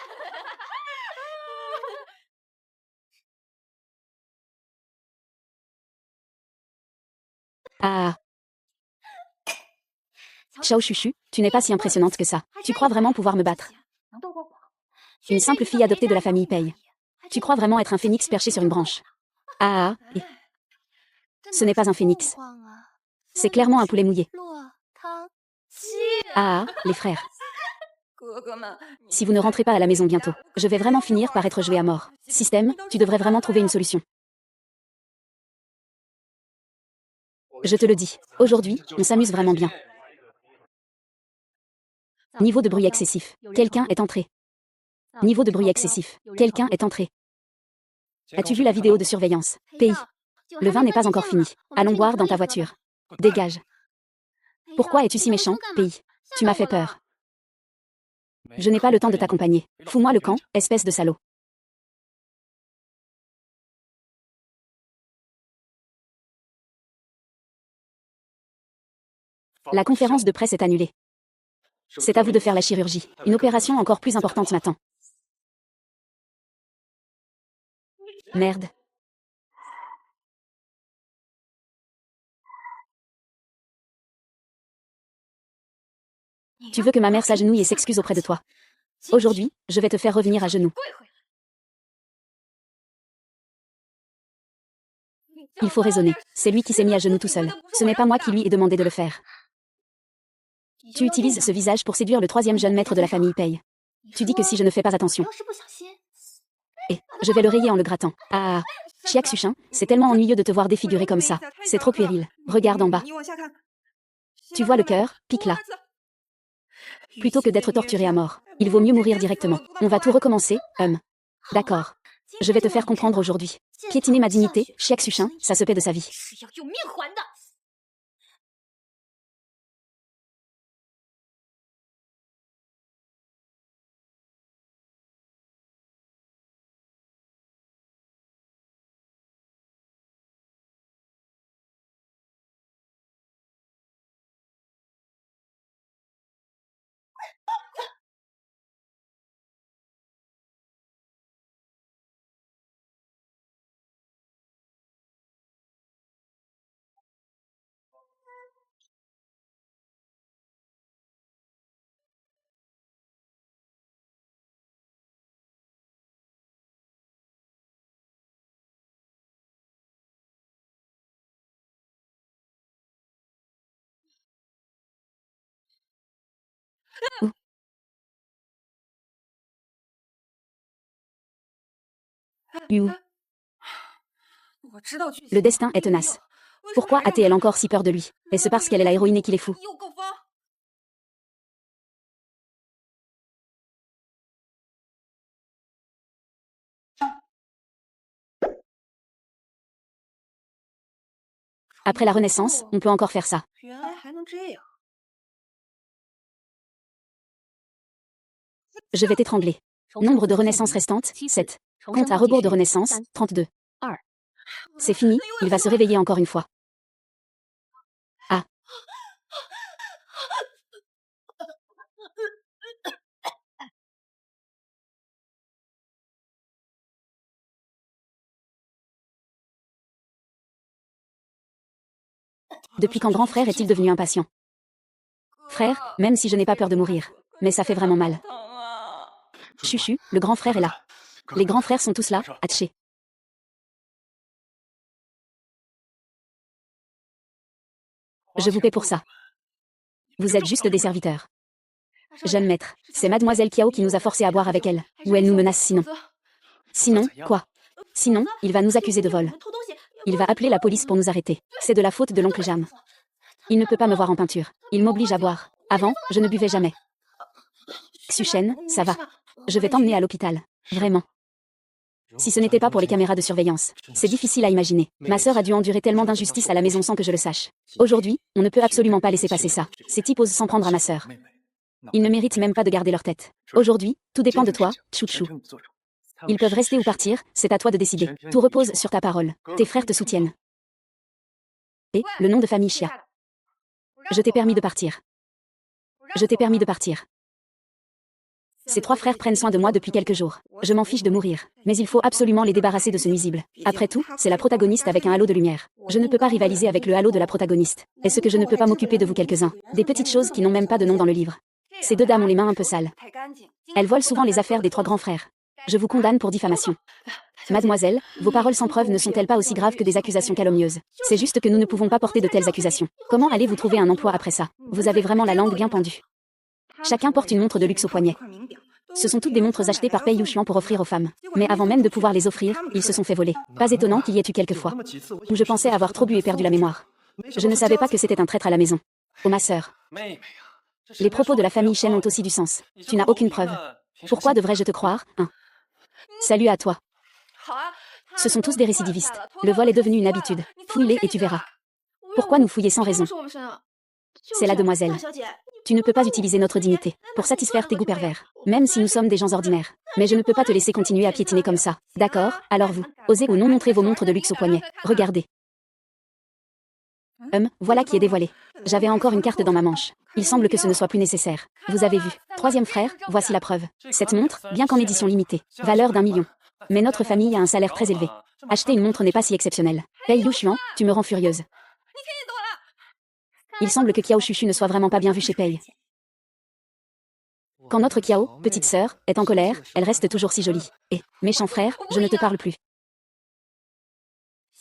Ah. Xiao Chuchu, tu n'es pas si impressionnante que ça. Tu crois vraiment pouvoir me battre? Une simple fille adoptée de la famille Pei. Tu crois vraiment être un phénix perché sur une branche? Ah. Ce n'est pas un phénix. C'est clairement un poulet mouillé. Ah, les frères. Si vous ne rentrez pas à la maison bientôt, je vais vraiment finir par être joué à mort. Système, tu devrais vraiment trouver une solution. Je te le dis, aujourd'hui, on s'amuse vraiment bien. Niveau de bruit excessif. Quelqu'un est entré. Niveau de bruit excessif. Quelqu'un est entré. As-tu vu la vidéo de surveillance? Pays. Le vin n'est pas encore fini. Allons boire dans ta voiture. Dégage. Pourquoi es-tu si méchant, Pays? Tu m'as fait peur. Je n'ai pas le temps de t'accompagner. Fous-moi le camp, espèce de salaud. La conférence de presse est annulée. C'est à vous de faire la chirurgie. Une opération encore plus importante m'attend. Merde. Tu veux que ma mère s'agenouille et s'excuse auprès de toi. Aujourd'hui, je vais te faire revenir à genoux. Il faut raisonner. C'est lui qui s'est mis à genoux tout seul. Ce n'est pas moi qui lui ai demandé de le faire. Tu utilises ce visage pour séduire le 3e jeune maître de la famille Pei. Tu dis que si je ne fais pas attention. Et, je vais le rayer en le grattant. Ah. Xiak Xuchin, c'est tellement ennuyeux de te voir défigurer comme ça. C'est trop puéril. Regarde en bas. Tu vois le cœur, pique là. Plutôt que d'être torturé à mort, il vaut mieux mourir directement. On va tout recommencer, D'accord. Je vais te faire comprendre aujourd'hui. Piétiner ma dignité, Xiak Xuchin, ça se paie de sa vie. Où? Le destin est tenace. Pourquoi a-t-elle encore si peur de lui? Est-ce parce qu'elle est la héroïne et qu'il est fou? Après la Renaissance, on peut encore faire ça. Je vais t'étrangler. Nombre de renaissances restantes, 7. Compte à rebours de renaissance, 32. C'est fini, il va se réveiller encore une fois. Ah. Depuis quand grand frère est-il devenu impatient? Frère, même si je n'ai pas peur de mourir. Mais ça fait vraiment mal. Chuchu, le grand frère est là. Les grands frères sont tous là, hatchés. Je vous paie pour ça. Vous êtes juste des serviteurs. Jeune maître, c'est mademoiselle Kiao qui nous a forcés à boire avec elle. Ou elle nous menace sinon. Sinon, quoi? Sinon, il va nous accuser de vol. Il va appeler la police pour nous arrêter. C'est de la faute de l'oncle Jam. Il ne peut pas me voir en peinture. Il m'oblige à boire. Avant, je ne buvais jamais. Xuchen, ça va. Je vais t'emmener à l'hôpital. Vraiment. Si ce n'était pas pour les caméras de surveillance, c'est difficile à imaginer. Ma sœur a dû endurer tellement d'injustices à la maison sans que je le sache. Aujourd'hui, on ne peut absolument pas laisser passer ça. Ces types osent s'en prendre à ma sœur. Ils ne méritent même pas de garder leur tête. Aujourd'hui, tout dépend de toi, Chouchou. Ils peuvent rester ou partir, c'est à toi de décider. Tout repose sur ta parole. Tes frères te soutiennent. Et, le nom de famille Chia. Je t'ai permis de partir. Je t'ai permis de partir. Ces 3 frères prennent soin de moi depuis quelques jours. Je m'en fiche de mourir. Mais il faut absolument les débarrasser de ce nuisible. Après tout, c'est la protagoniste avec un halo de lumière. Je ne peux pas rivaliser avec le halo de la protagoniste. Est-ce que je ne peux pas m'occuper de vous quelques-uns? Des petites choses qui n'ont même pas de nom dans le livre. Ces 2 dames ont les mains un peu sales. Elles volent souvent les affaires des 3 grands frères. Je vous condamne pour diffamation. Mademoiselle, vos paroles sans preuve ne sont-elles pas aussi graves que des accusations calomnieuses? C'est juste que nous ne pouvons pas porter de telles accusations. Comment allez-vous trouver un emploi après ça? Vous avez vraiment la langue bien pendue. Chacun porte une montre de luxe au poignet. Ce sont toutes des montres achetées par Pei Yuxian pour offrir aux femmes. Mais avant même de pouvoir les offrir, ils se sont fait voler. Pas étonnant qu'il y ait eu quelques fois où je pensais avoir trop bu et perdu la mémoire. Je ne savais pas que c'était un traître à la maison. Oh ma sœur. Les propos de la famille Shen ont aussi du sens. Tu n'as aucune preuve. Pourquoi devrais-je te croire, hein? Salut à toi. Ce sont tous des récidivistes. Le vol est devenu une habitude. Fouille-les et tu verras. Pourquoi nous fouiller sans raison? C'est la demoiselle. Tu ne peux pas utiliser notre dignité pour satisfaire tes goûts pervers, même si nous sommes des gens ordinaires. Mais je ne peux pas te laisser continuer à piétiner comme ça. D'accord, alors vous, osez ou non montrer vos montres de luxe au poignet. Regardez. Voilà qui est dévoilé. J'avais encore une carte dans ma manche. Il semble que ce ne soit plus nécessaire. Vous avez vu. 3e frère, voici la preuve. Cette montre, bien qu'en édition limitée, valeur d'1 million. Mais notre famille a un salaire très élevé. Acheter une montre n'est pas si exceptionnel. Pei Yuxian, tu me rends furieuse. Il semble que Kiao Chuchu ne soit vraiment pas bien vu chez Pei. Quand notre Kiao, petite sœur, est en colère, elle reste toujours si jolie. Et, méchant frère, je ne te parle plus.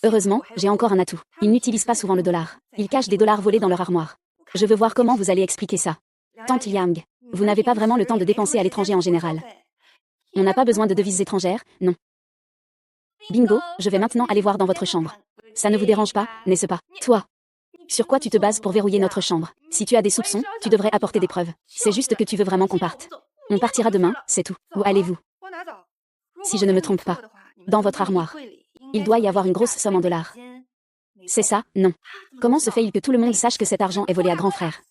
Heureusement, j'ai encore un atout. Ils n'utilisent pas souvent le dollar. Ils cachent des dollars volés dans leur armoire. Je veux voir comment vous allez expliquer ça. Tante Yang, vous n'avez pas vraiment le temps de dépenser à l'étranger en général. On n'a pas besoin de devises étrangères, non. Bingo, je vais maintenant aller voir dans votre chambre. Ça ne vous dérange pas, n'est-ce pas? Toi. Sur quoi tu te bases pour verrouiller notre chambre? Si tu as des soupçons, tu devrais apporter des preuves. C'est juste que tu veux vraiment qu'on parte. On partira demain, c'est tout. Où allez-vous? Si je ne me trompe pas. Dans votre armoire. Il doit y avoir une grosse somme en dollars. C'est ça, non. Comment se fait-il que tout le monde sache que cet argent est volé à grand frère?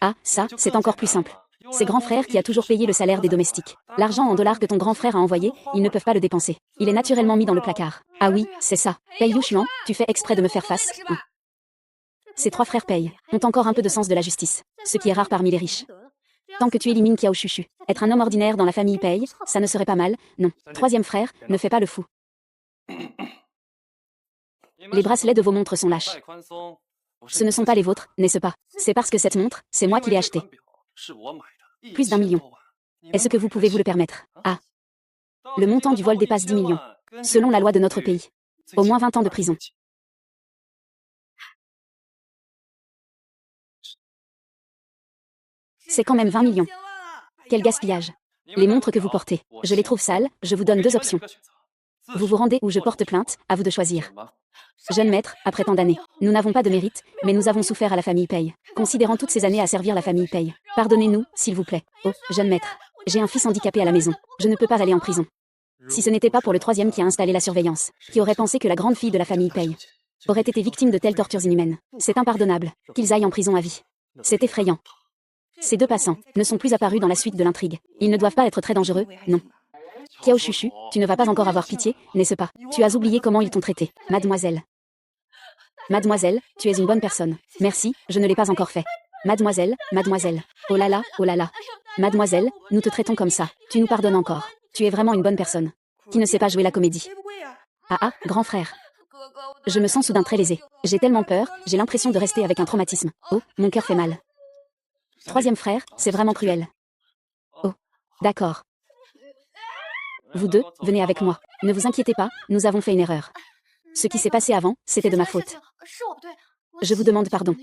Ah, ça, c'est encore plus simple. C'est grand frère qui a toujours payé le salaire des domestiques. L'argent en dollars que ton grand frère a envoyé, ils ne peuvent pas le dépenser. Il est naturellement mis dans le placard. Ah oui, c'est ça. Pei Yuxian, tu fais exprès de me faire face, hein. Ces 3 frères Pei ont encore un peu de sens de la justice, ce qui est rare parmi les riches. Tant que tu élimines Kiao Chuchu, être un homme ordinaire dans la famille Pei, ça ne serait pas mal, non. 3e frère, ne fais pas le fou. Les bracelets de vos montres sont lâches. Ce ne sont pas les vôtres, n'est-ce pas? C'est parce que cette montre, c'est moi qui l'ai achetée. Plus d'1 million. Est-ce que vous pouvez vous le permettre? Ah. Le montant du vol dépasse 10 millions. Selon la loi de notre pays. Au moins 20 ans de prison. C'est quand même 20 millions. Quel gaspillage. Les montres que vous portez, je les trouve sales, je vous donne 2 options. Vous vous rendez ou je porte plainte, à vous de choisir. Jeune maître, après tant d'années, nous n'avons pas de mérite, mais nous avons souffert à la famille Pei. Considérant toutes ces années à servir la famille Pei. Pardonnez-nous, s'il vous plaît. Oh, jeune maître. J'ai un fils handicapé à la maison. Je ne peux pas aller en prison. Si ce n'était pas pour le 3e qui a installé la surveillance, qui aurait pensé que la grande fille de la famille Pei auraient été victimes de telles tortures inhumaines. C'est impardonnable qu'ils aillent en prison à vie. C'est effrayant. Ces deux passants ne sont plus apparus dans la suite de l'intrigue. Ils ne doivent pas être très dangereux, non. Xiao Chuchu, tu ne vas pas encore avoir pitié, n'est-ce pas? Tu as oublié comment ils t'ont traité, mademoiselle. Mademoiselle, tu es une bonne personne. Merci, je ne l'ai pas encore fait. Mademoiselle, mademoiselle. Oh là là, oh là là. Mademoiselle, nous te traitons comme ça. Tu nous pardonnes encore. Tu es vraiment une bonne personne. Qui ne sait pas jouer la comédie. Ah ah, grand frère. Je me sens soudain très lésée. J'ai tellement peur, j'ai l'impression de rester avec un traumatisme. Oh, mon cœur fait mal. Troisième frère, c'est vraiment cruel. Oh, d'accord. Vous deux, venez avec moi. Ne vous inquiétez pas, nous avons fait une erreur. Ce qui s'est passé avant, c'était de ma faute. Je vous demande pardon.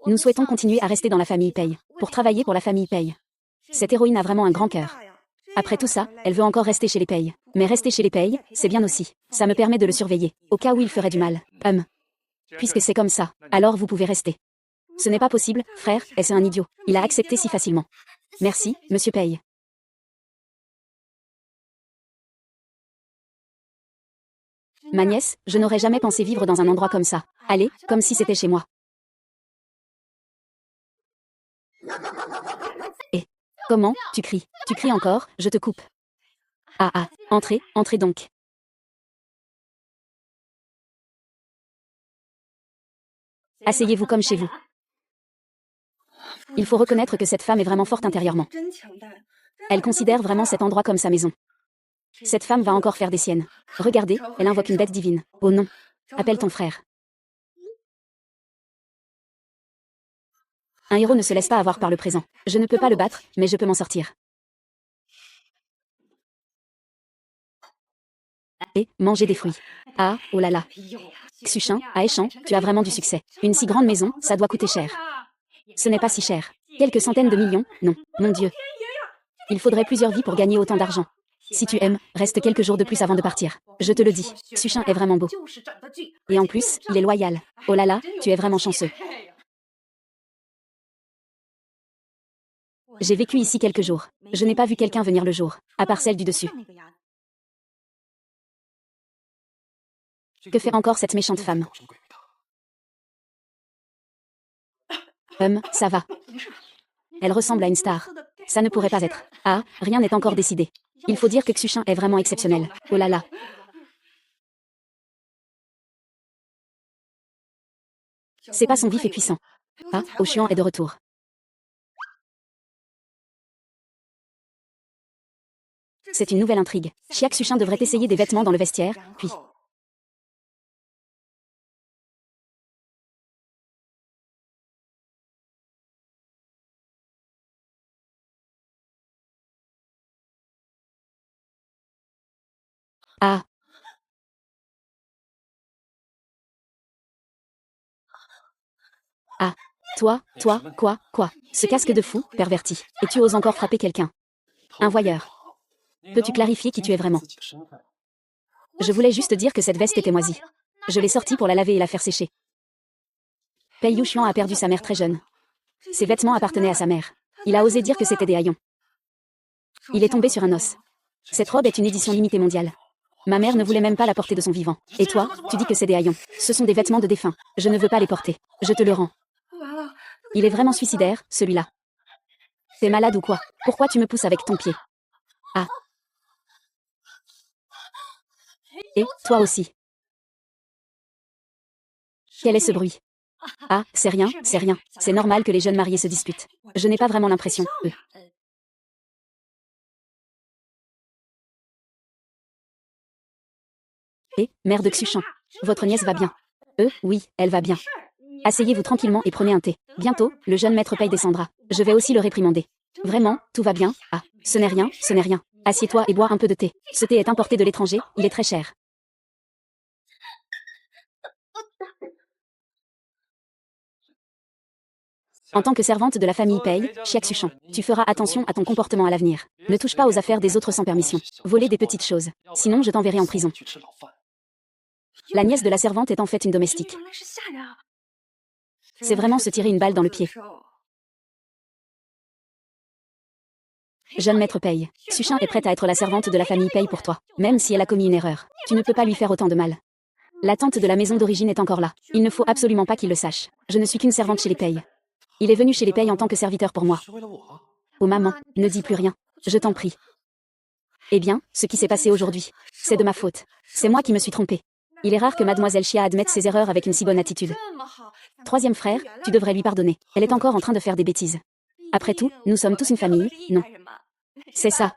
Nous souhaitons continuer à rester dans la famille Pei, pour travailler pour la famille Pei. Cette héroïne a vraiment un grand cœur. Après tout ça, elle veut encore rester chez les Pei. Mais rester chez les Pei, c'est bien aussi. Ça me permet de le surveiller, au cas où il ferait du mal. Puisque c'est comme ça, alors vous pouvez rester. Ce n'est pas possible, frère, est-ce un idiot? Il a accepté si facilement. Merci, monsieur Pei. Ma nièce, je n'aurais jamais pensé vivre dans un endroit comme ça. Allez, comme si c'était chez moi. Et comment, tu cries? Tu cries encore, je te coupe. Ah ah, entrez, entrez donc. Asseyez-vous comme chez vous. Il faut reconnaître que cette femme est vraiment forte intérieurement. Elle considère vraiment cet endroit comme sa maison. Cette femme va encore faire des siennes. Regardez, elle invoque une bête divine. Oh non. Appelle ton frère. Un héros ne se laisse pas avoir par le présent. Je ne peux pas le battre, mais je peux m'en sortir. Et manger des fruits. Ah, oh là là. Xuchin, Aéchan, tu as vraiment du succès. Une si grande maison, ça doit coûter cher. Ce n'est pas si cher. Quelques centaines de millions, non, mon Dieu. Il faudrait plusieurs vies pour gagner autant d'argent. Si tu aimes, reste quelques jours de plus avant de partir. Je te le dis, Xuchin est vraiment beau. Et en plus, il est loyal. Oh là là, tu es vraiment chanceux. J'ai vécu ici quelques jours. Je n'ai pas vu quelqu'un venir le jour, à part celle du dessus. Que fait encore cette méchante femme? Ça va. Elle ressemble à une star. Ça ne pourrait pas être. Ah, rien n'est encore décidé. Il faut dire que Xuchin est vraiment exceptionnel. Oh là là. C'est pas son vif et puissant. Ah, Ochuan est de retour. C'est une nouvelle intrigue. Xia Xuchin devrait essayer des vêtements dans le vestiaire, puis... Ah. Ah. Quoi? Ce casque de fou, perverti. Et tu oses encore frapper quelqu'un. Un voyeur. Peux-tu clarifier qui tu es vraiment? Je voulais juste dire que cette veste était moisie. Je l'ai sortie pour la laver et la faire sécher. Pei Yuxian a perdu sa mère très jeune. Ses vêtements appartenaient à sa mère. Il a osé dire que c'était des haillons. Il est tombé sur un os. Cette robe est une édition limitée mondiale. Ma mère ne voulait même pas la porter de son vivant. Et toi, tu dis que c'est des haillons. Ce sont des vêtements de défunt. Je ne veux pas les porter. Je te le rends. Il est vraiment suicidaire, celui-là. T'es malade ou quoi? Pourquoi tu me pousses avec ton pied? Ah. Et, toi aussi. Quel est ce bruit? Ah, c'est rien. C'est normal que les jeunes mariés se disputent. Je n'ai pas vraiment l'impression, eux. Et, mère de Xuchan, votre nièce va bien? Oui, elle va bien. Asseyez-vous tranquillement et prenez un thé. Bientôt, le jeune maître Pei descendra. Je vais aussi le réprimander. Vraiment, tout va bien? Ah, ce n'est rien. Assieds-toi et bois un peu de thé. Ce thé est importé de l'étranger, il est très cher. En tant que servante de la famille Pei, Xia Xuchan, tu feras attention à ton comportement à l'avenir. Ne touche pas aux affaires des autres sans permission. Voler des petites choses. Sinon, je t'enverrai en prison. La nièce de la servante est en fait une domestique. C'est vraiment se tirer une balle dans le pied. Jeune maître Pei, Xuchin est prête à être la servante de la famille Pei pour toi, même si elle a commis une erreur. Tu ne peux pas lui faire autant de mal. La tante de la maison d'origine est encore là. Il ne faut absolument pas qu'il le sache. Je ne suis qu'une servante chez les Payes. Il est venu chez les Payes en tant que serviteur pour moi. Oh maman, ne dis plus rien. Je t'en prie. Eh bien, ce qui s'est passé aujourd'hui, c'est de ma faute. C'est moi qui me suis trompée. Il est rare que mademoiselle Chia admette ses erreurs avec une si bonne attitude. Troisième frère, tu devrais lui pardonner. Elle est encore en train de faire des bêtises. Après tout, nous sommes tous une famille, non? C'est ça.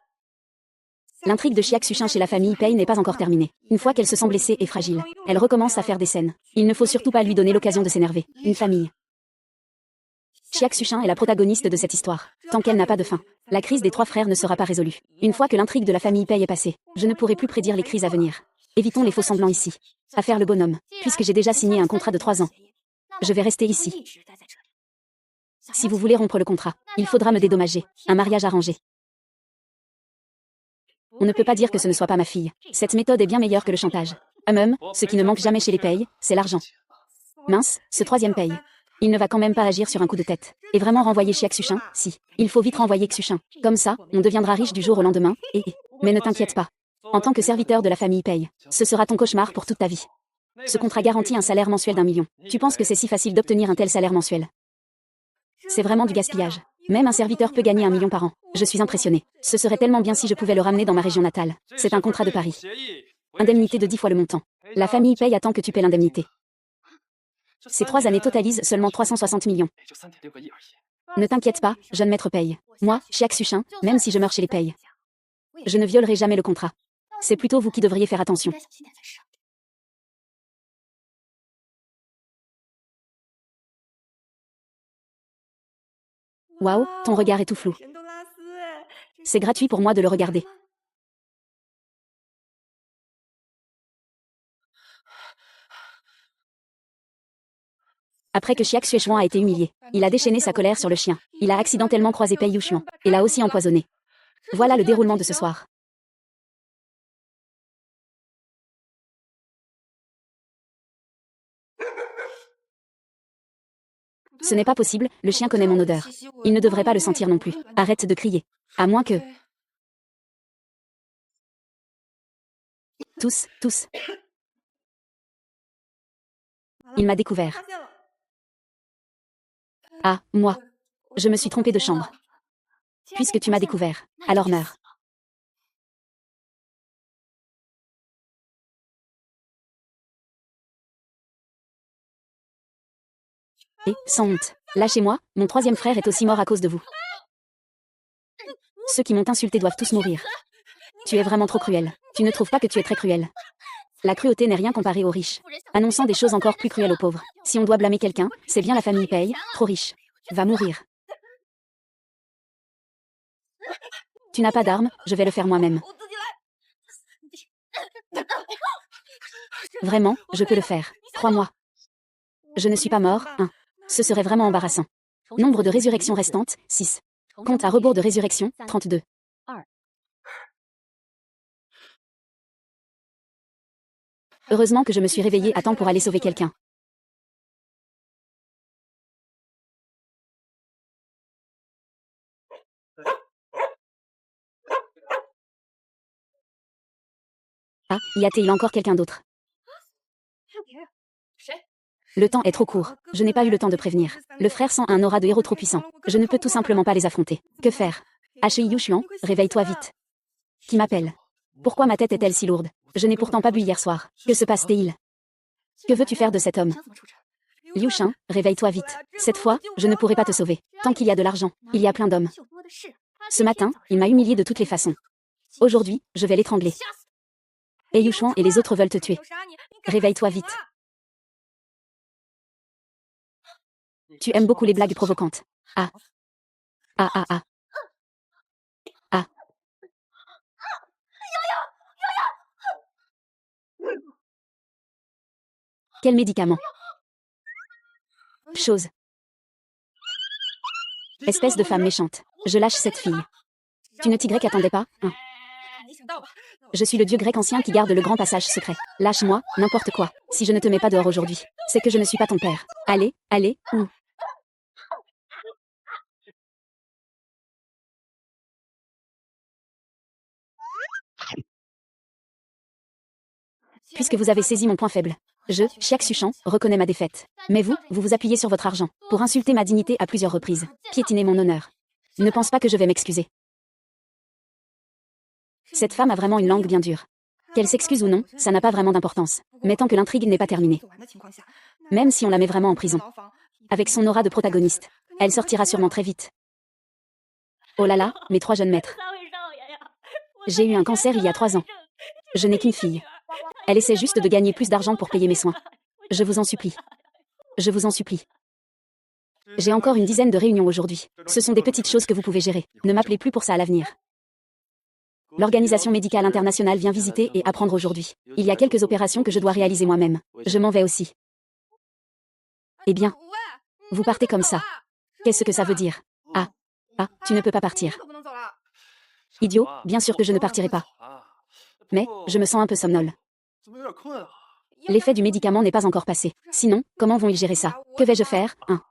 L'intrigue de Xiaxuchin chez la famille Pei n'est pas encore terminée. Une fois qu'elle se sent blessée et fragile, elle recommence à faire des scènes. Il ne faut surtout pas lui donner l'occasion de s'énerver. Une famille. Xiaxuchin est la protagoniste de cette histoire, tant qu'elle n'a pas de fin. La crise des trois frères ne sera pas résolue. Une fois que l'intrigue de la famille Pei est passée, je ne pourrai plus prédire les crises à venir. Évitons les faux semblants ici. À faire le bonhomme, puisque j'ai déjà signé un contrat de 3 ans. Je vais rester ici. Si vous voulez rompre le contrat, il faudra me dédommager. Un mariage arrangé. On ne peut pas dire que ce ne soit pas ma fille. Cette méthode est bien meilleure que le chantage. Ce qui ne manque jamais chez les Pei, c'est l'argent. Mince, ce troisième Pei. Il ne va quand même pas agir sur un coup de tête. Et vraiment renvoyer Xiaxuchin, si. Il faut vite renvoyer Xuchin. Comme ça, on deviendra riche du jour au lendemain, Mais ne t'inquiète pas. En tant que serviteur de la famille Pei, ce sera ton cauchemar pour toute ta vie. Ce contrat garantit un salaire mensuel d'1 million. Tu penses que c'est si facile d'obtenir un tel salaire mensuel? C'est vraiment du gaspillage. Même un serviteur peut gagner 1 million par an. Je suis impressionnée. Ce serait tellement bien si je pouvais le ramener dans ma région natale. C'est un contrat de pari. Indemnité de 10 fois le montant. La famille Pei attend que tu paies l'indemnité. Ces 3 années totalisent seulement 360 millions. Ne t'inquiète pas, jeune maître Pei. Moi, Xiaxuchin, même si je meurs chez les Pei, je ne violerai jamais le contrat. C'est plutôt vous qui devriez faire attention. Waouh, ton regard est tout flou. C'est gratuit pour moi de le regarder. Après que Xiaxuechuan a été humilié, il a déchaîné sa colère sur le chien. Il a accidentellement croisé Pei Yushuan, et l'a aussi empoisonné. Voilà le déroulement de ce soir. Ce n'est pas possible, le chien connaît mon odeur. Il ne devrait pas le sentir non plus. Arrête de crier. À moins que... Tous. Il m'a découvert. Ah, moi. Je me suis trompée de chambre. Puisque tu m'as découvert, alors meurs. Et, sans honte, lâchez-moi, mon troisième frère est aussi mort à cause de vous. Ceux qui m'ont insulté doivent tous mourir. Tu es vraiment trop cruel. Tu ne trouves pas que tu es très cruel? La cruauté n'est rien comparée aux riches. Annonçant des choses encore plus cruelles aux pauvres. Si on doit blâmer quelqu'un, c'est bien la famille Pei, trop riche. Va mourir. Tu n'as pas d'armes, je vais le faire moi-même. Vraiment, je peux le faire. Crois-moi. Je ne suis pas mort, hein. Ce serait vraiment embarrassant. Nombre de résurrections restantes, 6. Compte à rebours de résurrection, 32. Heureusement que je me suis réveillée à temps pour aller sauver quelqu'un. Ah, y a-t-il encore quelqu'un d'autre? Le temps est trop court. Je n'ai pas eu le temps de prévenir. Le frère sent un aura de héros trop puissant. Je ne peux tout simplement pas les affronter. Que faire? H.I. Yushuan, réveille-toi vite. Qui m'appelle? Pourquoi ma tête est-elle si lourde? Je n'ai pourtant pas bu hier soir. Que se passe-t-il? Que veux-tu faire de cet homme? Liu Shin, réveille-toi vite. Cette fois, je ne pourrai pas te sauver. Tant qu'il y a de l'argent, il y a plein d'hommes. Ce matin, il m'a humilié de toutes les façons. Aujourd'hui, je vais l'étrangler. Et Yushuan et les autres veulent te tuer. Réveille-toi vite. Tu aimes beaucoup les blagues provocantes. Ah. Ah ah ah. Ah. Quel médicament? Chose. Espèce de femme méchante. Je lâche cette fille. Tu ne t'y grec attendais pas, hein? Je suis le dieu grec ancien qui garde le grand passage secret. Lâche-moi, n'importe quoi. Si je ne te mets pas dehors aujourd'hui, c'est que je ne suis pas ton père. Allez, où? Puisque vous avez saisi mon point faible. Xia Xuchan, reconnais ma défaite. Mais vous vous appuyez sur votre argent, pour insulter ma dignité à plusieurs reprises, piétiner mon honneur. Ne pense pas que je vais m'excuser. Cette femme a vraiment une langue bien dure. Qu'elle s'excuse ou non, ça n'a pas vraiment d'importance. Mais tant que l'intrigue n'est pas terminée. Même si on la met vraiment en prison. Avec son aura de protagoniste, elle sortira sûrement très vite. Oh là là, mes 3 jeunes maîtres. J'ai eu un cancer il y a 3 ans. Je n'ai qu'une fille. Elle essaie juste de gagner plus d'argent pour payer mes soins. Je vous en supplie. Je vous en supplie. J'ai encore une dizaine de réunions aujourd'hui. Ce sont des petites choses que vous pouvez gérer. Ne m'appelez plus pour ça à l'avenir. L'Organisation médicale internationale vient visiter et apprendre aujourd'hui. Il y a quelques opérations que je dois réaliser moi-même. Je m'en vais aussi. Eh bien, vous partez comme ça. Qu'est-ce que ça veut dire? Ah, tu ne peux pas partir. Idiot, bien sûr que je ne partirai pas. Mais, je me sens un peu somnole. L'effet du médicament n'est pas encore passé. Sinon, comment vont-ils gérer ça? Que vais-je faire, hein?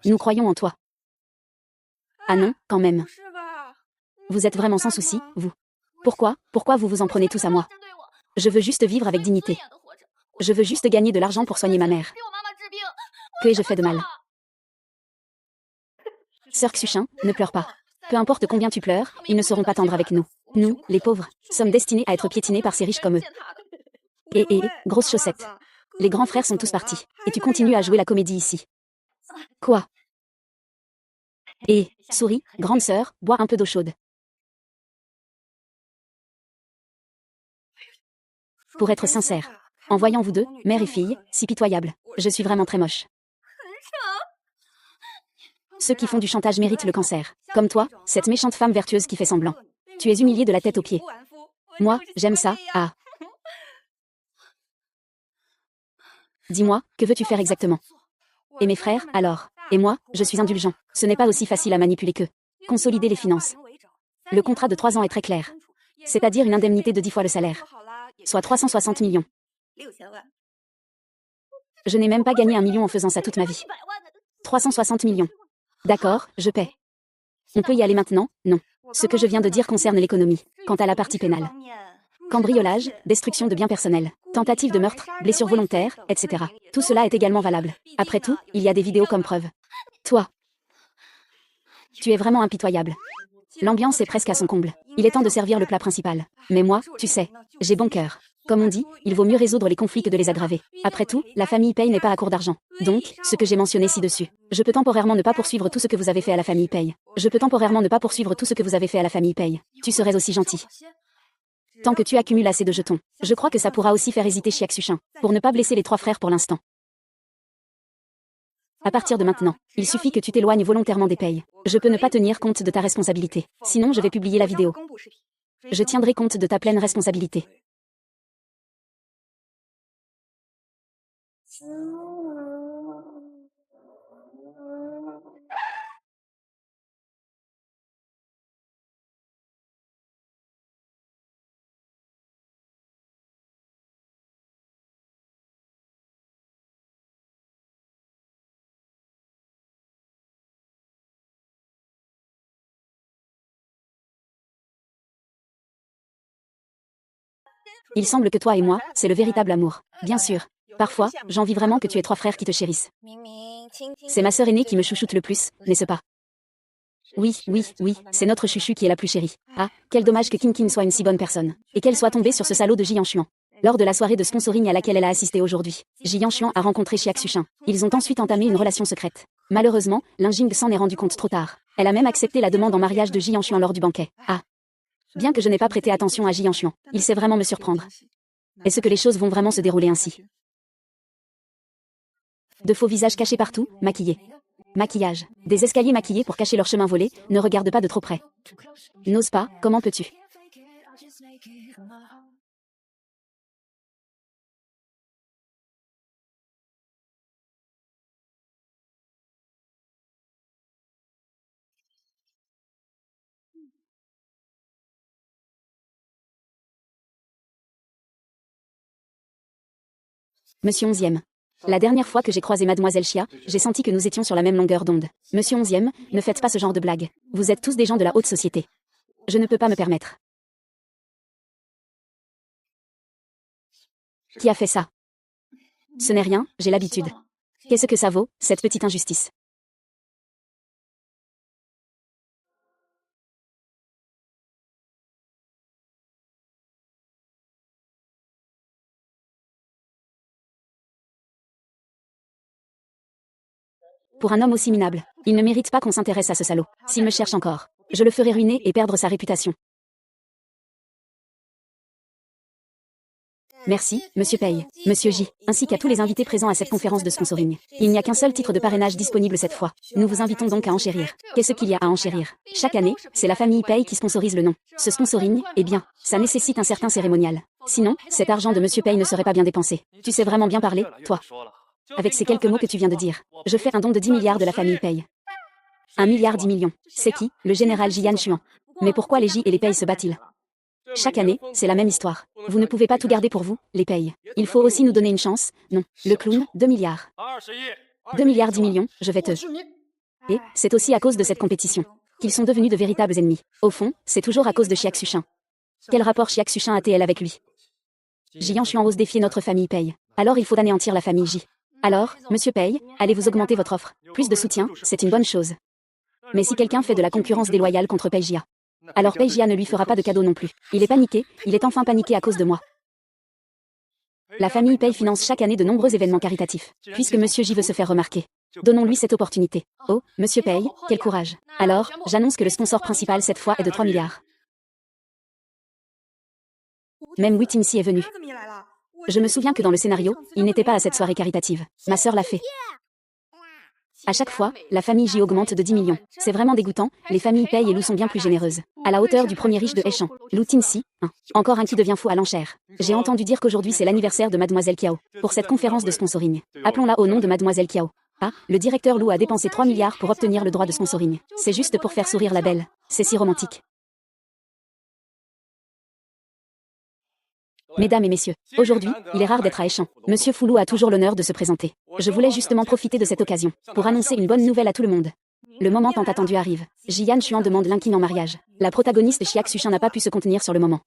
Nous croyons en toi. Ah non, quand même. Vous êtes vraiment sans souci, vous. Pourquoi vous vous en prenez tous à moi? Je veux juste vivre avec dignité. Je veux juste gagner de l'argent pour soigner ma mère. Que ai-je fait de mal? Sœur Xuchin, ne pleure pas. Peu importe combien tu pleures, ils ne seront pas tendres avec nous. Nous, les pauvres, sommes destinés à être piétinés par ces riches comme eux. Grosse chaussette. Les grands frères sont tous partis. Et tu continues à jouer la comédie ici. Quoi? Souris, grande sœur, bois un peu d'eau chaude. Pour être sincère, en voyant vous deux, mère et fille, si pitoyables, je suis vraiment très moche. Ceux qui font du chantage méritent le cancer. Comme toi, cette méchante femme vertueuse qui fait semblant. Tu es humiliée de la tête aux pieds. Moi, j'aime ça, ah. Dis-moi, que veux-tu faire exactement? Et mes frères, alors? Et moi, je suis indulgent. Ce n'est pas aussi facile à manipuler qu'eux. Consolider les finances. Le contrat de 3 ans est très clair. C'est-à-dire une indemnité de 10 fois le salaire. Soit 360 millions. Je n'ai même pas gagné 1 million en faisant ça toute ma vie. 360 millions. D'accord, je paie. On peut y aller maintenant? Non. Ce que je viens de dire concerne l'économie. Quant à la partie pénale. Cambriolage, destruction de biens personnels, tentative de meurtre, blessure volontaire, etc. Tout cela est également valable. Après tout, il y a des vidéos comme preuve. Toi, tu es vraiment impitoyable. L'ambiance est presque à son comble. Il est temps de servir le plat principal. Mais moi, tu sais, j'ai bon cœur. Comme on dit, il vaut mieux résoudre les conflits que de les aggraver. Après tout, la famille Paye n'est pas à court d'argent. Donc, ce que j'ai mentionné ci-dessus. Je peux temporairement ne pas poursuivre tout ce que vous avez fait à la famille Paye. Je peux temporairement ne pas poursuivre tout ce que vous avez fait à la famille Paye. Tu serais aussi gentil. Tant que tu accumules assez de jetons. Je crois que ça pourra aussi faire hésiter Xia Xuchin. Pour ne pas blesser les 3 frères pour l'instant. À partir de maintenant, il suffit que tu t'éloignes volontairement des Payes. Je peux ne pas tenir compte de ta responsabilité. Sinon je vais publier la vidéo. Je tiendrai compte de ta pleine responsabilité. Il semble que toi et moi, c'est le véritable amour. Bien sûr. Parfois, j'envie vraiment que tu aies 3 frères qui te chérissent. C'est ma sœur aînée qui me chouchoute le plus, n'est-ce pas? Oui, c'est notre chouchou qui est la plus chérie. Ah, quel dommage que Kim Kim soit une si bonne personne. Et qu'elle soit tombée sur ce salaud de Jian Xuan. Lors de la soirée de sponsoring à laquelle elle a assisté aujourd'hui, Jian Xuan a rencontré Xia Xuchin. Ils ont ensuite entamé une relation secrète. Malheureusement, Lin Jing s'en est rendu compte trop tard. Elle a même accepté la demande en mariage de Jian Xuan lors du banquet. Ah. Bien que je n'ai pas prêté attention à Jian Xuan, il sait vraiment me surprendre. Est-ce que les choses vont vraiment se dérouler ainsi? De faux visages cachés partout, maquillés. Maquillage. Des escaliers maquillés pour cacher leur chemin volé, ne regarde pas de trop près. N'ose pas, comment peux-tu? Monsieur 11e. La dernière fois que j'ai croisé Mademoiselle Xia, j'ai senti que nous étions sur la même longueur d'onde. Monsieur 11e, ne faites pas ce genre de blague. Vous êtes tous des gens de la haute société. Je ne peux pas me permettre. Qui a fait ça? Ce n'est rien, j'ai l'habitude. Qu'est-ce que ça vaut, cette petite injustice? Pour un homme aussi minable, il ne mérite pas qu'on s'intéresse à ce salaud. S'il me cherche encore, je le ferai ruiner et perdre sa réputation. Merci, Monsieur Pei, Monsieur J, ainsi qu'à tous les invités présents à cette conférence de sponsoring. Il n'y a qu'un seul titre de parrainage disponible cette fois. Nous vous invitons donc à enchérir. Qu'est-ce qu'il y a à enchérir? Chaque année, c'est la famille Pei qui sponsorise le nom. Ce sponsoring, eh bien, ça nécessite un certain cérémonial. Sinon, cet argent de Monsieur Pei ne serait pas bien dépensé. Tu sais vraiment bien parler, toi. Avec ces quelques mots que tu viens de dire, je fais un don de 10 milliards de la famille Pei. 1 milliard 10 millions. C'est qui? Le général Jian Xuan. Mais pourquoi les J et les Pei se battent-ils? Chaque année, c'est la même histoire. Vous ne pouvez pas tout garder pour vous, les Pei. Il faut aussi nous donner une chance. Non. Le clown, 2 milliards. 2 milliards 10 millions, je vais te... Et, c'est aussi à cause de cette compétition qu'ils sont devenus de véritables ennemis. Au fond, c'est toujours à cause de Xiak Xuchin. Quel rapport Xiak Xuchin a-t-elle avec lui? Jian Xuan ose défier notre famille Pei. Alors il faut anéantir la famille J. Alors, Monsieur Pei, allez vous augmenter votre offre. Plus de soutien, c'est une bonne chose. Mais si quelqu'un fait de la concurrence déloyale contre Pei Jia, alors Pei Jia ne lui fera pas de cadeau non plus. Il est paniqué, il est enfin paniqué à cause de moi. La famille Pei finance chaque année de nombreux événements caritatifs, puisque Monsieur J veut se faire remarquer. Donnons-lui cette opportunité. Oh, Monsieur Pei, quel courage. Alors, j'annonce que le sponsor principal cette fois est de 3 milliards. Même Wu Tingxi est venu. Je me souviens que dans le scénario, il n'était pas à cette soirée caritative. Ma sœur l'a fait. À chaque fois, la famille J augmente de 10 millions. C'est vraiment dégoûtant, les familles Pei et Lou sont bien plus généreuses. À la hauteur du premier riche de Heichan, Lou Tingxi, encore un qui devient fou à l'enchère. J'ai entendu dire qu'aujourd'hui c'est l'anniversaire de Mademoiselle Kiao. Pour cette conférence de sponsoring, appelons-la au nom de Mademoiselle Kiao. Ah, le directeur Lou a dépensé 3 milliards pour obtenir le droit de sponsoring. C'est juste pour faire sourire la belle. C'est si romantique. Mesdames et messieurs, aujourd'hui, il est rare d'être à Heichan. Monsieur Foulou a toujours l'honneur de se présenter. Je voulais justement profiter de cette occasion pour annoncer une bonne nouvelle à tout le monde. Le moment tant attendu arrive. Jian Xuan demande Linking en mariage. La protagoniste Xiak Xuchin n'a pas pu se contenir sur le moment.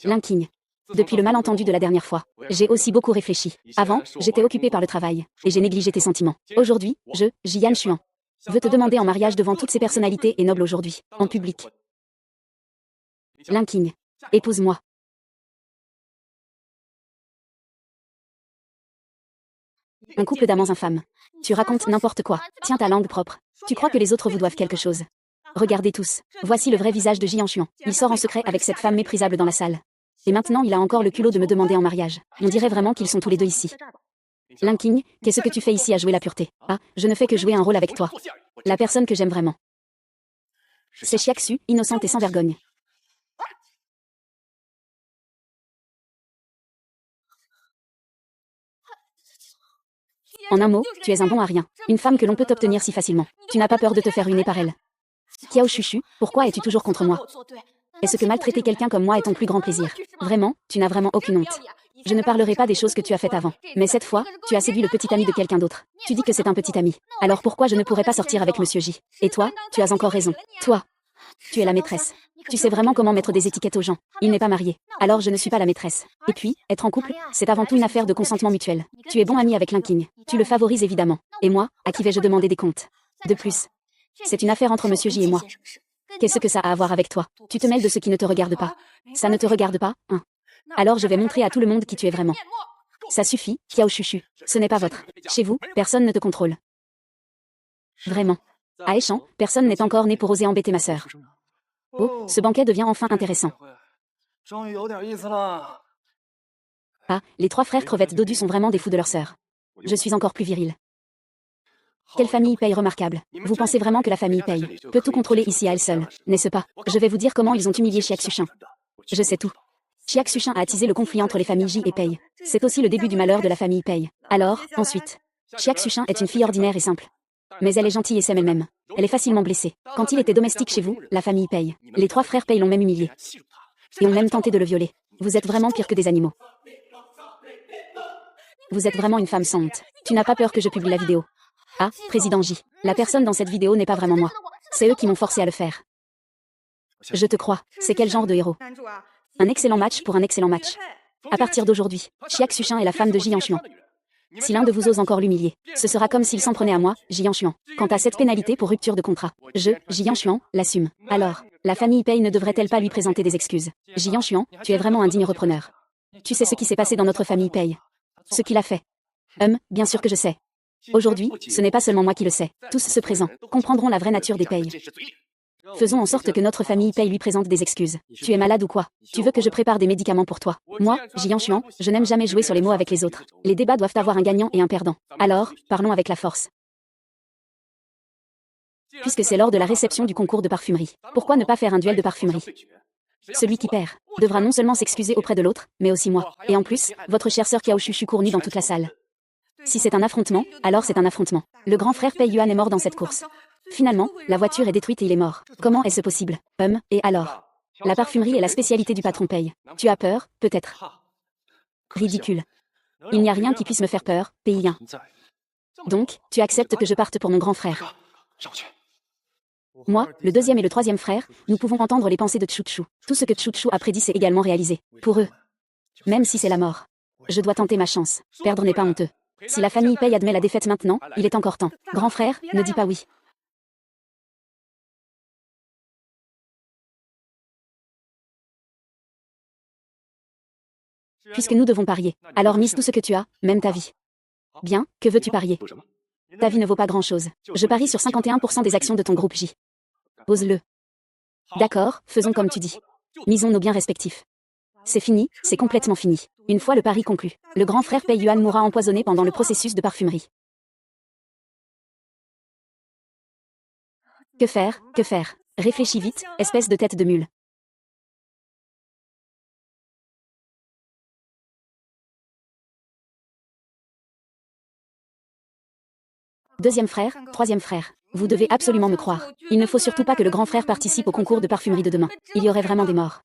Linking. Depuis le malentendu de la dernière fois, j'ai aussi beaucoup réfléchi. Avant, j'étais occupée par le travail, et j'ai négligé tes sentiments. Aujourd'hui, Jian Xuan, veux te demander en mariage devant toutes ces personnalités et nobles aujourd'hui, en public. Linking. Épouse-moi. Un couple d'amants infâmes. Tu racontes n'importe quoi. Tiens ta langue propre. Tu crois que les autres vous doivent quelque chose. Regardez tous. Voici le vrai visage de Jian Xuan. Il sort en secret avec cette femme méprisable dans la salle. Et maintenant il a encore le culot de me demander en mariage. On dirait vraiment qu'ils sont tous les deux ici. Linking, qu'est-ce que tu fais ici à jouer la pureté? Ah, je ne fais que jouer un rôle avec toi. La personne que j'aime vraiment. C'est Xiak Xu, innocente et sans vergogne. En un mot, tu es un bon à rien. Une femme que l'on peut obtenir si facilement. Tu n'as pas peur de te faire ruiner par elle. Kiao Chuchu, pourquoi es-tu toujours contre moi? Est-ce que maltraiter quelqu'un comme moi est ton plus grand plaisir? Vraiment, tu n'as vraiment aucune honte. Je ne parlerai pas des choses que tu as faites avant. Mais cette fois, tu as séduit le petit ami de quelqu'un d'autre. Tu dis que c'est un petit ami. Alors pourquoi je ne pourrais pas sortir avec Monsieur J? Et toi, tu as encore raison. Toi, tu es la maîtresse. Tu sais vraiment comment mettre des étiquettes aux gens. Il n'est pas marié. Alors je ne suis pas la maîtresse. Et puis, être en couple, c'est avant tout une affaire de consentement mutuel. Tu es bon ami avec Linking. Tu le favorises évidemment. Et moi, à qui vais-je demander des comptes? De plus, c'est une affaire entre Monsieur J et moi. Qu'est-ce que ça a à voir avec toi? Tu te mêles de ce qui ne te regarde pas. Ça ne te regarde pas, hein? Alors je vais montrer à tout le monde qui tu es vraiment. Ça suffit, Kiao Chuchu. Ce n'est pas votre. Chez vous, personne ne te contrôle. Vraiment. À Heichan, personne n'est encore né pour oser embêter ma sœur. Oh, ce banquet devient enfin intéressant. Ah, les 3 frères crevettes dodus sont vraiment des fous de leur sœur. Je suis encore plus viril. Quelle famille Pei remarquable. Vous pensez vraiment que la famille Pei peut tout contrôler ici à elle seule, n'est-ce pas? Je vais vous dire comment ils ont humilié Xiak Xuchin. Je sais tout. Xiak Xuchin a attisé le conflit entre les familles J et Pei. C'est aussi le début du malheur de la famille Pei. Alors, ensuite, Xiak Xuchin est une fille ordinaire et simple. Mais elle est gentille et s'aime elle-même. Elle est facilement blessée. Quand il était domestique chez vous, la famille Pei. Les 3 frères Pei l'ont même humilié. Et ont même tenté de le violer. Vous êtes vraiment pire que des animaux. Vous êtes vraiment une femme sans honte. Tu n'as pas peur que je publie la vidéo? Ah, Président J. La personne dans cette vidéo n'est pas vraiment moi. C'est eux qui m'ont forcé à le faire. Je te crois. C'est quel genre de héros? Un excellent match pour un excellent match. À partir d'aujourd'hui, Xiak Xuchin est la femme de Jian Xuan. Si l'un de vous ose encore l'humilier, ce sera comme s'il s'en prenait à moi, Jian Xuan. Quant à cette pénalité pour rupture de contrat, Jian Xuan, l'assume. Alors, la famille Pei ne devrait-elle pas lui présenter des excuses? Jian Xuan, tu es vraiment un digne repreneur. Tu sais ce qui s'est passé dans notre famille Pei. Ce qu'il a fait. Bien sûr que je sais. Aujourd'hui, ce n'est pas seulement moi qui le sais. Tous ceux présents comprendront la vraie nature des Pei. Faisons en sorte que notre famille Pei lui présente des excuses. Tu es malade ou quoi? Tu veux que je prépare des médicaments pour toi? Moi, Jian Xuan, je n'aime jamais jouer sur les mots avec les autres. Les débats doivent avoir un gagnant et un perdant. Alors, parlons avec la force. Puisque c'est lors de la réception du concours de parfumerie, pourquoi ne pas faire un duel de parfumerie? Celui qui perd devra non seulement s'excuser auprès de l'autre, mais aussi moi. Et en plus, votre chère sœur Kiao Chuchu court nue dans toute la salle. Si c'est un affrontement, alors c'est un affrontement. Le grand frère Pei Yuan est mort dans cette course. Finalement, la voiture est détruite et il est mort. Comment est-ce possible? Et alors? La parfumerie est la spécialité du patron Pei. Tu as peur, peut-être? Ridicule. Il n'y a rien qui puisse me faire peur, Pei Yin. Donc, tu acceptes que je parte pour mon grand frère. Moi, le deuxième et le troisième frère, nous pouvons entendre les pensées de Chuchu. Tout ce que Chuchu a prédit s'est également réalisé. Pour eux. Même si c'est la mort. Je dois tenter ma chance. Perdre n'est pas honteux. Si la famille Pei admet la défaite maintenant, il est encore temps. Grand frère, ne dis pas oui. Puisque nous devons parier. Alors mise tout ce que tu as, même ta vie. Bien, que veux-tu parier? Ta vie ne vaut pas grand-chose. Je parie sur 51% des actions de ton groupe J. Pose-le. D'accord, faisons comme tu dis. Misons nos biens respectifs. C'est fini, c'est complètement fini. Une fois le pari conclu, le grand frère Pei Yuan mourra empoisonné pendant le processus de parfumerie. Que faire, que faire? Réfléchis vite, espèce de tête de mule. Deuxième frère, troisième frère. Vous devez absolument me croire. Il ne faut surtout pas que le grand frère participe au concours de parfumerie de demain. Il y aurait vraiment des morts.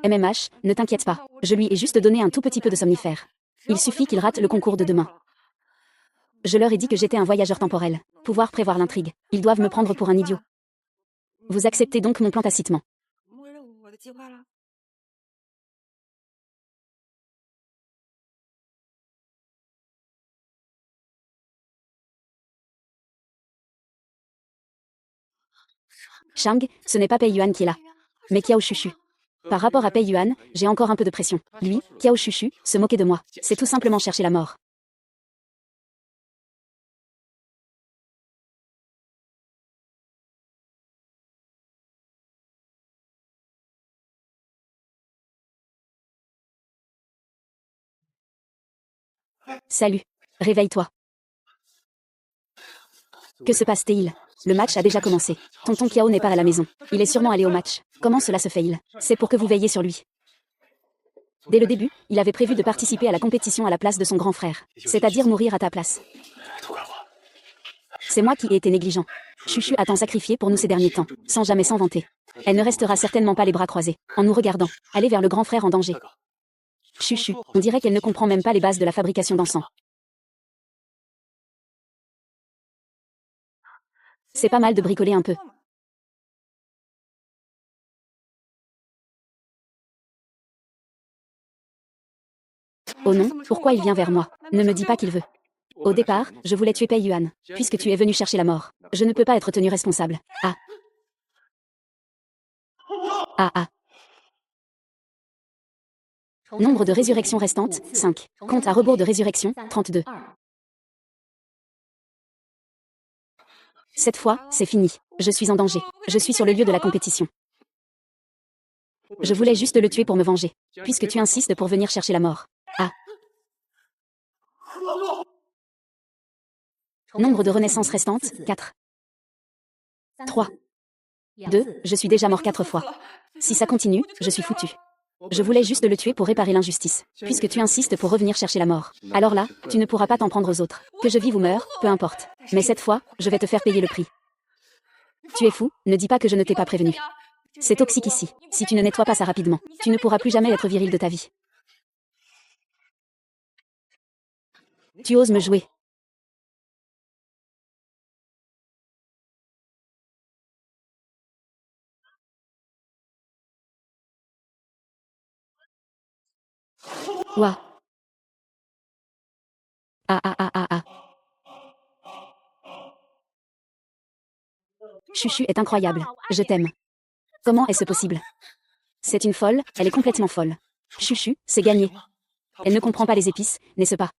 MMH, ne t'inquiète pas. Je lui ai juste donné un tout petit peu de somnifère. Il suffit qu'il rate le concours de demain. Je leur ai dit que j'étais un voyageur temporel. Pouvoir prévoir l'intrigue. Ils doivent me prendre pour un idiot. Vous acceptez donc mon plan tacitement. Shang, ce n'est pas Pei Yuan qui est là. Mais Kiao Chuchu. Par rapport à Pei Yuan, j'ai encore un peu de pression. Lui, Kiao Chuchu, se moquer de moi. C'est tout simplement chercher la mort. Salut. Réveille-toi. Que se passe-t-il? Le match a déjà commencé. Tonton Kiao n'est pas à la maison. Il est sûrement allé au match. Comment cela se fait-il? C'est pour que vous veilliez sur lui. Dès le début, il avait prévu de participer à la compétition à la place de son grand frère. C'est-à-dire mourir à ta place. C'est moi qui ai été négligent. Chuchu a tant sacrifié pour nous ces derniers temps, sans jamais s'en vanter. Elle ne restera certainement pas les bras croisés, en nous regardant, aller vers le grand frère en danger. Chuchu, on dirait qu'elle ne comprend même pas les bases de la fabrication d'encens. C'est pas mal de bricoler un peu. Oh non, pourquoi il vient vers moi? Ne me dis pas qu'il veut. Au départ, je voulais tuer Pei Yuan, puisque tu es venu chercher la mort. Je ne peux pas être tenu responsable. Ah. Ah ah. Nombre de résurrections restantes, 5. Compte à rebours de résurrection, 32. Cette fois, c'est fini. Je suis en danger. Je suis sur le lieu de la compétition. Je voulais juste le tuer pour me venger. Puisque tu insistes pour venir chercher la mort. Ah. Nombre de renaissances restantes, 4. 3. 2. Je suis déjà mort 4 fois. Si ça continue, je suis foutu. Je voulais juste le tuer pour réparer l'injustice. Puisque tu insistes pour revenir chercher la mort. Alors là, tu ne pourras pas t'en prendre aux autres. Que je vive ou meure, peu importe. Mais cette fois, je vais te faire payer le prix. Tu es fou, ne dis pas que je ne t'ai pas prévenu. C'est toxique ici. Si tu ne nettoies pas ça rapidement, tu ne pourras plus jamais être viril de ta vie. Tu oses me jouer. Ouah. Ah ah ah ah ah. Chuchu est incroyable. Je t'aime. Comment est-ce possible? C'est une folle, elle est complètement folle. Chuchu, c'est gagné. Elle ne comprend pas les épices, n'est-ce pas?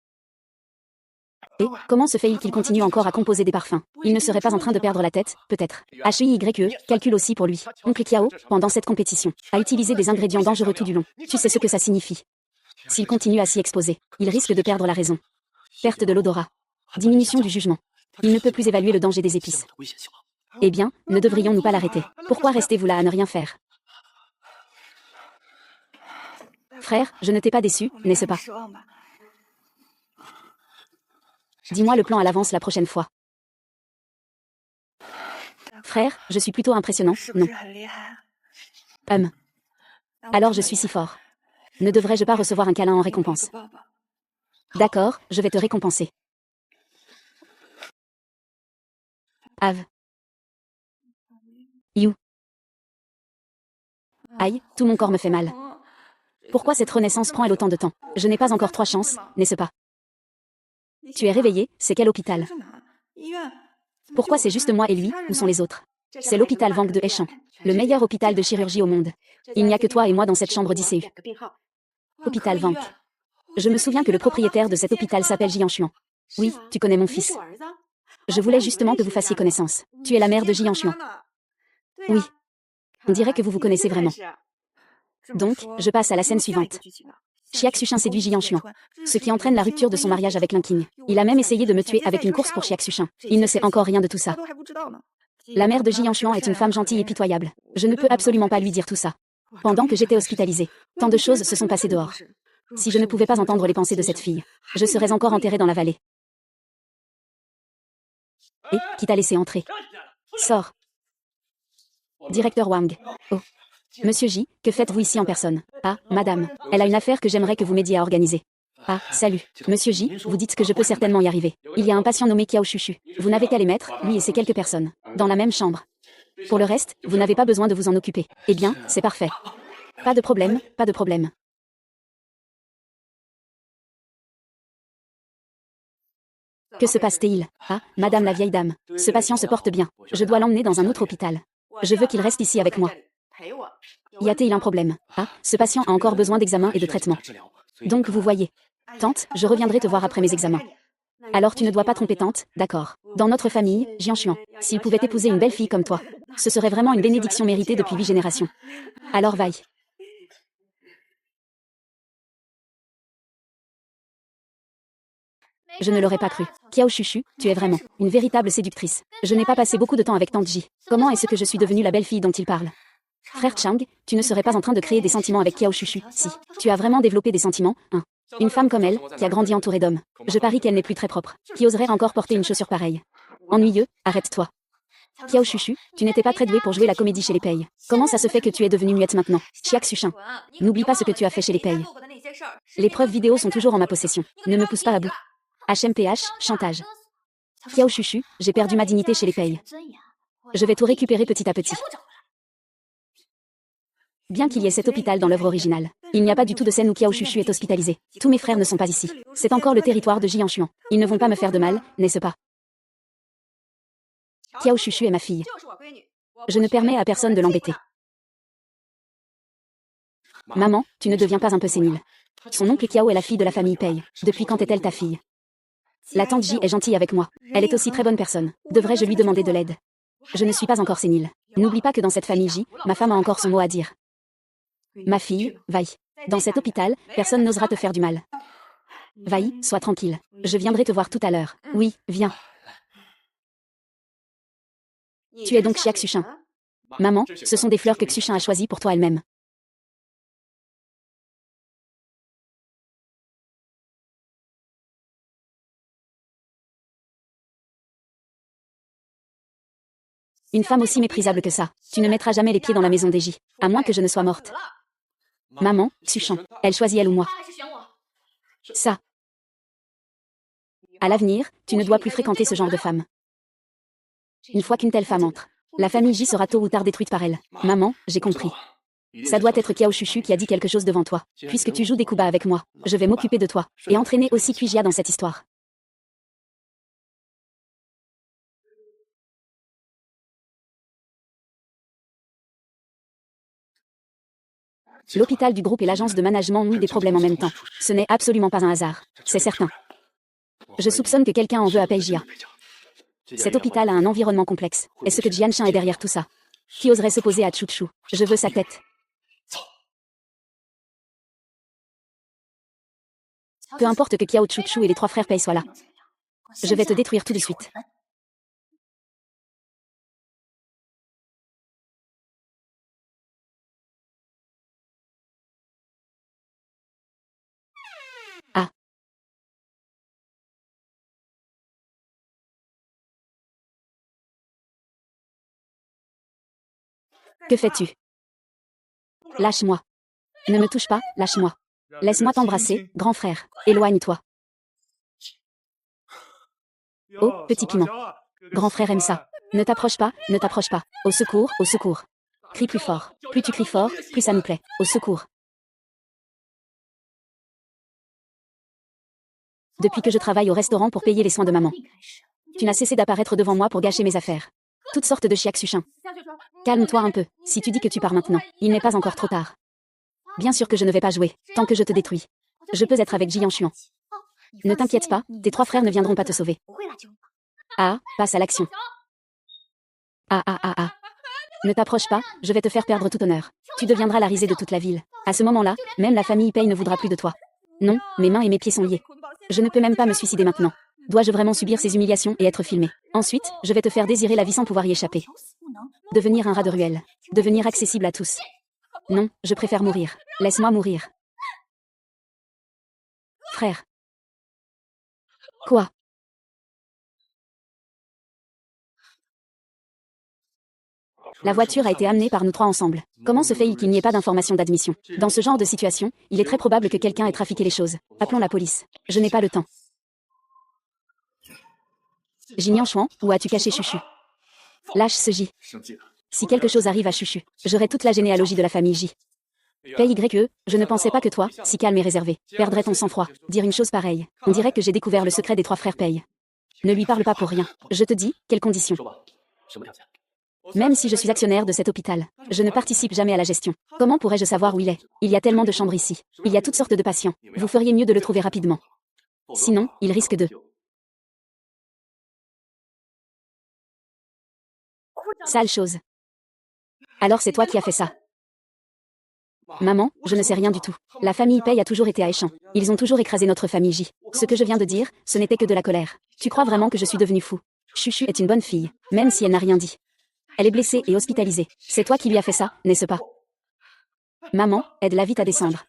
Et comment se fait-il qu'il continue encore à composer des parfums? Il ne serait pas en train de perdre la tête, peut-être. HIYE, calcule aussi pour lui. Oncle Kiao, pendant cette compétition, a utilisé des ingrédients dangereux tout du long. Tu sais ce que ça signifie. S'il continue à s'y exposer, il risque de perdre la raison. Perte de l'odorat. Diminution du jugement. Il ne peut plus évaluer le danger des épices. Eh bien, ne devrions-nous pas l'arrêter? Pourquoi restez-vous là à ne rien faire? Frère, je ne t'ai pas déçu, n'est-ce pas? Dis-moi le plan à l'avance la prochaine fois. Frère, je suis plutôt impressionnant, non? Alors je suis si fort. Ne devrais-je pas recevoir un câlin en récompense? D'accord, je vais te récompenser. Ave. You. Aïe, tout mon corps me fait mal. Pourquoi cette renaissance prend-elle autant de temps? Je n'ai pas encore 3 chances, n'est-ce pas? Tu es réveillé, c'est quel hôpital? Pourquoi c'est juste moi et lui, où sont les autres? C'est l'hôpital Wang de Heichan, le meilleur hôpital de chirurgie au monde. Il n'y a que toi et moi dans cette chambre d'ICU. Hôpital Wang. Je me souviens que le propriétaire de cet hôpital s'appelle Jian Xuan. Oui, tu connais mon fils. Je voulais justement que vous fassiez connaissance. Tu es la mère de Jian Xuan. Oui. On dirait que vous vous connaissez vraiment. Donc, je passe à la scène suivante. Xia Xuchin séduit Jian Xuan, ce qui entraîne la rupture de son mariage avec Linking. Il a même essayé de me tuer avec une course pour Xia Xuchin. Il ne sait encore rien de tout ça. La mère de Jian Xuan est une femme gentille et pitoyable. Je ne peux absolument pas lui dire tout ça. Pendant que j'étais hospitalisée, tant de choses se sont passées dehors. Si je ne pouvais pas entendre les pensées de cette fille, je serais encore enterrée dans la vallée. Et, qui t'a laissé entrer? Sors. Directeur Wang. Oh. Monsieur J, que faites-vous ici en personne? Ah, madame, elle a une affaire que j'aimerais que vous m'aidiez à organiser. Ah, salut. Monsieur J, vous dites que je peux certainement y arriver. Il y a un patient nommé Kiao Chuchu. Vous n'avez qu'à les mettre, lui et ses quelques personnes, dans la même chambre. Pour le reste, vous n'avez pas besoin de vous en occuper. Eh bien, c'est parfait. Pas de problème, pas de problème. Que se passe-t-il? Ah, madame la vieille dame. Ce patient se porte bien. Je dois l'emmener dans un autre hôpital. Je veux qu'il reste ici avec moi. Y a-t-il un problème? Ah, ce patient a encore besoin d'examens et de traitements. Donc vous voyez. Tante, je reviendrai te voir après mes examens. Alors tu ne dois pas tromper tante, d'accord. Dans notre famille, Jian Xuan, s'il pouvait épouser une belle fille comme toi, ce serait vraiment une bénédiction méritée depuis 8 générations. Alors vaille. Je ne l'aurais pas cru. Kiao Chuchu, tu es vraiment une véritable séductrice. Je n'ai pas passé beaucoup de temps avec Tante J. Comment est-ce que je suis devenue la belle fille dont il parle? Frère Chang, tu ne serais pas en train de créer des sentiments avec Kiao Chuchu, si. Tu as vraiment développé des sentiments, hein. Une femme comme elle, qui a grandi entourée d'hommes. Je parie qu'elle n'est plus très propre. Qui oserait encore porter une chaussure pareille? Ennuyeux, arrête-toi. Kiao Chuchu, tu n'étais pas très douée pour jouer la comédie chez les Pei. Comment ça se fait que tu es devenue muette maintenant? Xia Xuchin. N'oublie pas ce que tu as fait chez les Pei. Les preuves vidéo sont toujours en ma possession. Ne me pousse pas à bout. HMPH, chantage. Kiao Chuchu, j'ai perdu ma dignité chez les Pei. Je vais tout récupérer petit à petit. Bien qu'il y ait cet hôpital dans l'œuvre originale, il n'y a pas du tout de scène où Kiao Chuchu est hospitalisé. Tous mes frères ne sont pas ici. C'est encore le territoire de Jian Xuan. Ils ne vont pas me faire de mal, n'est-ce pas? Kiao Chuchu est ma fille. Je ne permets à personne de l'embêter. Maman, tu ne deviens pas un peu sénile. Son oncle Kiao est la fille de la famille Pei. Depuis quand est-elle ta fille? La tante J est gentille avec moi. Elle est aussi très bonne personne. Devrais-je lui demander de l'aide? Je ne suis pas encore sénile. N'oublie pas que dans cette famille J, ma femme a encore son mot à dire. Ma fille, vaille. Dans cet hôpital, personne n'osera te faire du mal. Vaille, sois tranquille. Je viendrai te voir tout à l'heure. Oui, viens. Tu es donc Xia Xuchin. Maman, ce sont des fleurs que Xuchin a choisies pour toi elle-même. Une femme aussi méprisable que ça. Tu ne mettras jamais les pieds dans la maison des J, à moins que je ne sois morte. Maman, Xuchin, elle choisit elle ou moi. Ça. À l'avenir, tu ne dois plus fréquenter ce genre de femme. Une fois qu'une telle femme entre, la famille J sera tôt ou tard détruite par elle. Maman, j'ai compris. Ça doit être Kiao Chuchu qui a dit quelque chose devant toi. Puisque tu joues des coups bas avec moi, je vais m'occuper de toi. Et entraîner aussi Kuijia dans cette histoire. L'hôpital du groupe et l'agence de management ont eu des problèmes en même temps. Ce n'est absolument pas un hasard. C'est certain. Je soupçonne que quelqu'un en veut à Peijia. Cet hôpital a un environnement complexe. Est-ce que Jianshin est derrière tout ça? Qui oserait s'opposer à Chuchu? Je veux sa tête. Peu importe que Kiao Chuchu et les 3 frères Pei soient là. Je vais te détruire tout de suite. Ah. Que fais-tu? Lâche-moi. Ne me touche pas, lâche-moi. Laisse-moi t'embrasser, grand frère. Éloigne-toi. Oh, petit piment. Grand frère aime ça. Ne t'approche pas, ne t'approche pas. Au secours, au secours. Crie plus fort. Plus tu cries fort, plus ça nous plaît. Au secours. Depuis que je travaille au restaurant pour payer les soins de maman. Tu n'as cessé d'apparaître devant moi pour gâcher mes affaires. Toutes sortes de chiac-suchin. Calme-toi un peu. Si tu dis que tu pars maintenant, il n'est pas encore trop tard. Bien sûr que je ne vais pas jouer, tant que je te détruis. Je peux être avec Jian Xuan. Ne t'inquiète pas, tes 3 frères ne viendront pas te sauver. Ah, passe à l'action. Ah ah ah ah. Ne t'approche pas, je vais te faire perdre tout honneur. Tu deviendras la risée de toute la ville. À ce moment-là, même la famille Pei ne voudra plus de toi. Non, mes mains et mes pieds sont liés. Je ne peux même pas me suicider maintenant. Dois-je vraiment subir ces humiliations et être filmé? Ensuite, je vais te faire désirer la vie sans pouvoir y échapper. Devenir un rat de ruelle. Devenir accessible à tous. Non, je préfère mourir. Laisse-moi mourir. Frère. Quoi? La voiture a été amenée par nous 3 ensemble. Comment se fait-il qu'il n'y ait pas d'information d'admission? Dans ce genre de situation, il est très probable que quelqu'un ait trafiqué les choses. Appelons la police. Je n'ai pas le temps. Jian Xuan, où as-tu caché Chuchu? Lâche ce J. Si quelque chose arrive à Chuchu, j'aurai toute la généalogie de la famille J. PYE, je ne pensais pas que toi, si calme et réservé, perdrais ton sang-froid. Dire une chose pareille, on dirait que j'ai découvert le secret des 3 frères Pei. Ne lui parle pas pour rien. Je te dis, quelles conditions? Même si je suis actionnaire de cet hôpital, je ne participe jamais à la gestion. Comment pourrais-je savoir où il est? Il y a tellement de chambres ici. Il y a toutes sortes de patients. Vous feriez mieux de le trouver rapidement. Sinon, il risque de... Sale chose. Alors c'est toi qui as fait ça. Maman, je ne sais rien du tout. La famille Pei a toujours été à Échamps. Ils ont toujours écrasé notre famille J. Ce que je viens de dire, ce n'était que de la colère. Tu crois vraiment que je suis devenue fou? Chuchu est une bonne fille, même si elle n'a rien dit. Elle est blessée et hospitalisée. C'est toi qui lui as fait ça, n'est-ce pas? Maman, aide-la vite à descendre.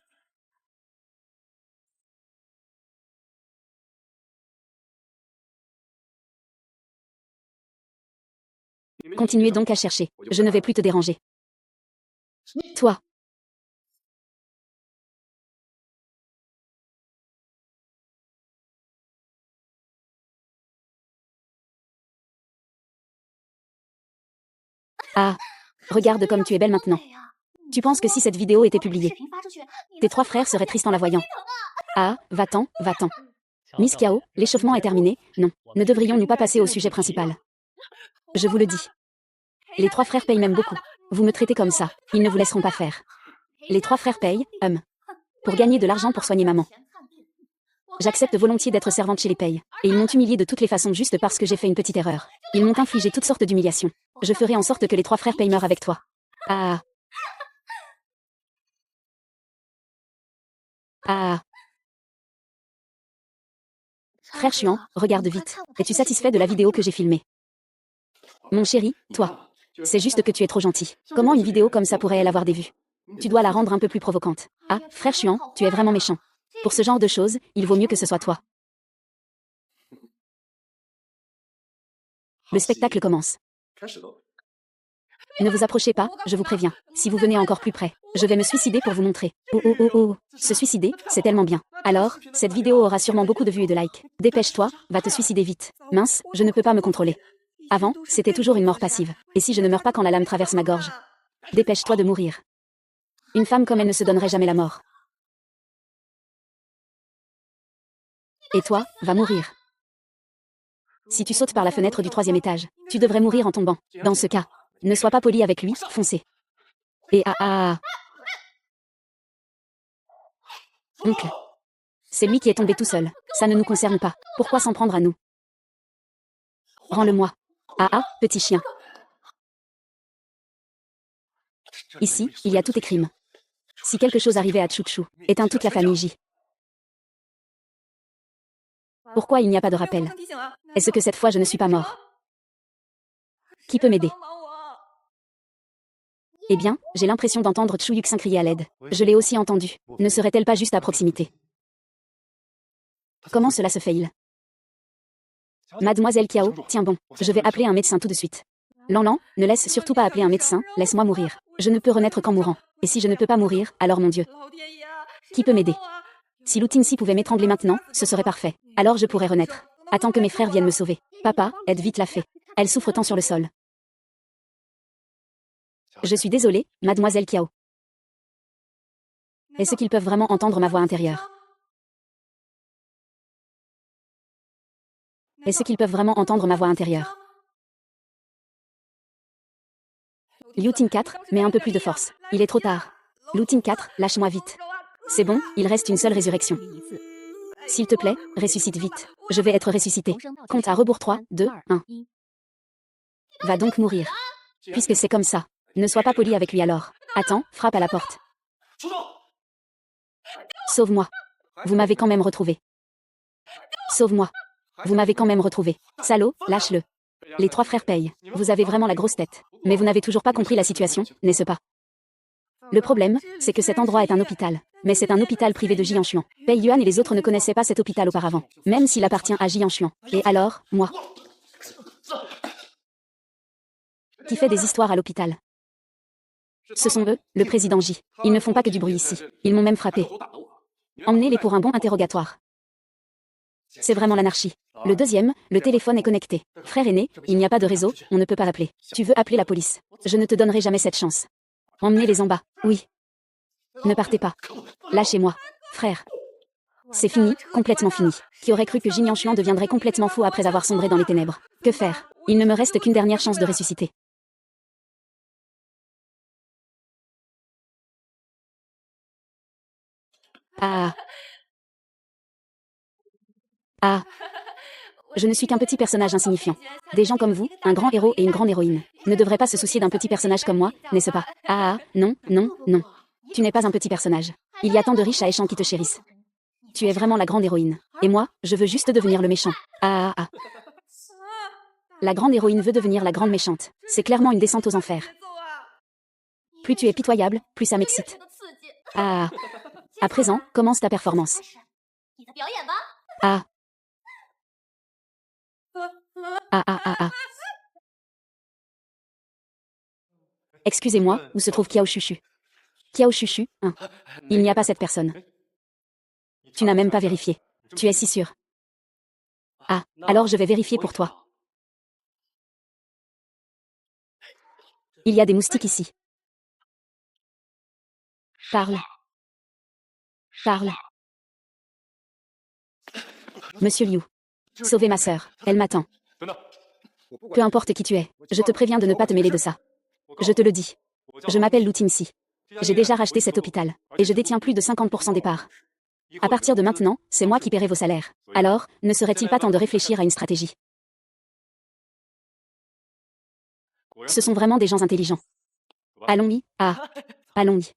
Continuez donc à chercher. Je ne vais plus te déranger. Toi. Ah. Regarde comme tu es belle maintenant. Tu penses que si cette vidéo était publiée, tes 3 frères seraient tristes en la voyant? Ah, va-t'en, va-t'en. Miss Kiao, l'échauffement est terminé, non. Ne devrions-nous pas passer au sujet principal? Je vous le dis. Les 3 frères Pei m'aiment beaucoup. Vous me traitez comme ça, ils ne vous laisseront pas faire. Les 3 frères Pei, pour gagner de l'argent pour soigner maman. J'accepte volontiers d'être servante chez les Pei. Et ils m'ont humiliée de toutes les façons juste parce que j'ai fait une petite erreur. Ils m'ont infligé toutes sortes d'humiliations. Je ferai en sorte que les 3 frères Pei meurent avec toi. Ah. Ah. Frère Chuan, regarde vite. Es-tu satisfait de la vidéo que j'ai filmée? Mon chéri, toi. C'est juste que tu es trop gentil. Comment une vidéo comme ça pourrait-elle avoir des vues? Tu dois la rendre un peu plus provocante. Ah, frère Chuan, tu es vraiment méchant. Pour ce genre de choses, il vaut mieux que ce soit toi. Le spectacle commence. Ne vous approchez pas, je vous préviens. Si vous venez encore plus près, je vais me suicider pour vous montrer. Oh oh oh oh. Se suicider, c'est tellement bien. Alors, cette vidéo aura sûrement beaucoup de vues et de likes. Dépêche-toi, va te suicider vite. Mince, je ne peux pas me contrôler. Avant, c'était toujours une mort passive. Et si je ne meurs pas quand la lame traverse ma gorge? Dépêche-toi de mourir. Une femme comme elle ne se donnerait jamais la mort. Et toi, va mourir. Si tu sautes par la fenêtre du 3e étage, tu devrais mourir en tombant. Dans ce cas, ne sois pas poli avec lui, foncez. Et Oncle. C'est lui qui est tombé tout seul. Ça ne nous concerne pas. Pourquoi s'en prendre à nous? Rends-le-moi. Petit chien. Ici, il y a tous tes crimes. Si quelque chose arrivait à Chouchou, éteins toute la famille J. Pourquoi il n'y a pas de rappel? Est-ce que cette fois je ne suis pas mort? Qui peut m'aider? Eh bien, j'ai l'impression d'entendre Chuyuxin crier à l'aide. Je l'ai aussi entendu. Ne serait-elle pas juste à proximité? Comment cela se fait-il? Mademoiselle Kiao, tiens bon, je vais appeler un médecin tout de suite. Lanlan, ne laisse surtout pas appeler un médecin, laisse-moi mourir. Je ne peux renaître qu'en mourant. Et si je ne peux pas mourir, alors mon Dieu. Qui peut m'aider? Si Lutinsi pouvait m'étrangler maintenant, ce serait parfait. Alors je pourrais renaître. Attends que mes frères viennent me sauver. Papa, aide vite la fée. Elle souffre tant sur le sol. Je suis désolée, mademoiselle Kiao. Est-ce qu'ils peuvent vraiment entendre ma voix intérieure? Est-ce qu'ils peuvent vraiment entendre ma voix intérieure? Liuting 4, mets un peu plus de force. Il est trop tard. Liuting 4, lâche-moi vite. C'est bon, il reste une seule résurrection. S'il te plaît, ressuscite vite. Je vais être ressuscité. Compte à rebours 3, 2, 1. Va donc mourir. Puisque c'est comme ça. Ne sois pas poli avec lui alors. Attends, frappe à la porte. Sauve-moi. Vous m'avez quand même retrouvé. Sauve-moi. Vous m'avez quand même retrouvé. Salaud, lâche-le. Les 3 frères payent. Vous avez vraiment la grosse tête. Mais vous n'avez toujours pas compris la situation, n'est-ce pas? Le problème, c'est que cet endroit est un hôpital. Mais c'est un hôpital privé de Jianshuan. Pei Yuan et les autres ne connaissaient pas cet hôpital auparavant. Même s'il appartient à Jianshuan. Et alors, moi? Qui fait des histoires à l'hôpital? Ce sont eux, le président J. Ils ne font pas que du bruit ici. Ils m'ont même frappé. Emmenez-les pour un bon interrogatoire. C'est vraiment l'anarchie. Le deuxième, le téléphone est connecté. Frère aîné, il n'y a pas de réseau, on ne peut pas appeler. Tu veux appeler la police. Je ne te donnerai jamais cette chance. Emmenez-les en bas. Oui. Ne partez pas. Lâchez-moi. Frère. C'est fini, complètement fini. Qui aurait cru que Jin Yanshuan deviendrait complètement fou après avoir sombré dans les ténèbres? Que faire? Il ne me reste qu'une dernière chance de ressusciter. Je ne suis qu'un petit personnage insignifiant. Des gens comme vous, un grand héros et une grande héroïne, ne devraient pas se soucier d'un petit personnage comme moi, n'est-ce pas? Non, non, non. Tu n'es pas un petit personnage. Il y a tant de riches à Échamps qui te chérissent. Tu es vraiment la grande héroïne. Et moi, je veux juste devenir le méchant. La grande héroïne veut devenir la grande méchante. C'est clairement une descente aux enfers. Plus tu es pitoyable, plus ça m'excite. À présent, commence ta performance. Excusez-moi, où se trouve Kiao Chuchu? Kiao Chuchu, hein? Il n'y a pas cette personne. Tu n'as même pas vérifié. Tu es si sûr. Alors je vais vérifier pour toi. Il y a des moustiques ici. Parle. Parle. Monsieur Liu. Sauvez ma sœur, elle m'attend. Peu importe qui tu es, je te préviens de ne pas te mêler de ça. Je te le dis. Je m'appelle Lu Tingxi. J'ai déjà racheté cet hôpital, et je détiens plus de 50% des parts. À partir de maintenant, c'est moi qui paierai vos salaires. Alors, ne serait-il pas temps de réfléchir à une stratégie? Ce sont vraiment des gens intelligents. Allons-y. Allons-y.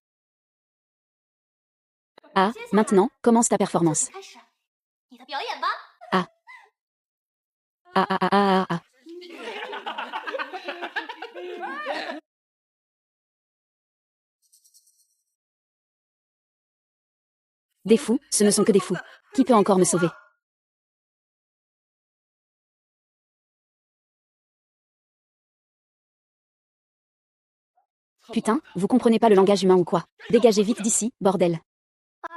Maintenant, commence ta performance. Des fous, ce ne sont que des fous. Qui peut encore me sauver? Putain, vous comprenez pas le langage humain ou quoi? Dégagez vite d'ici, bordel.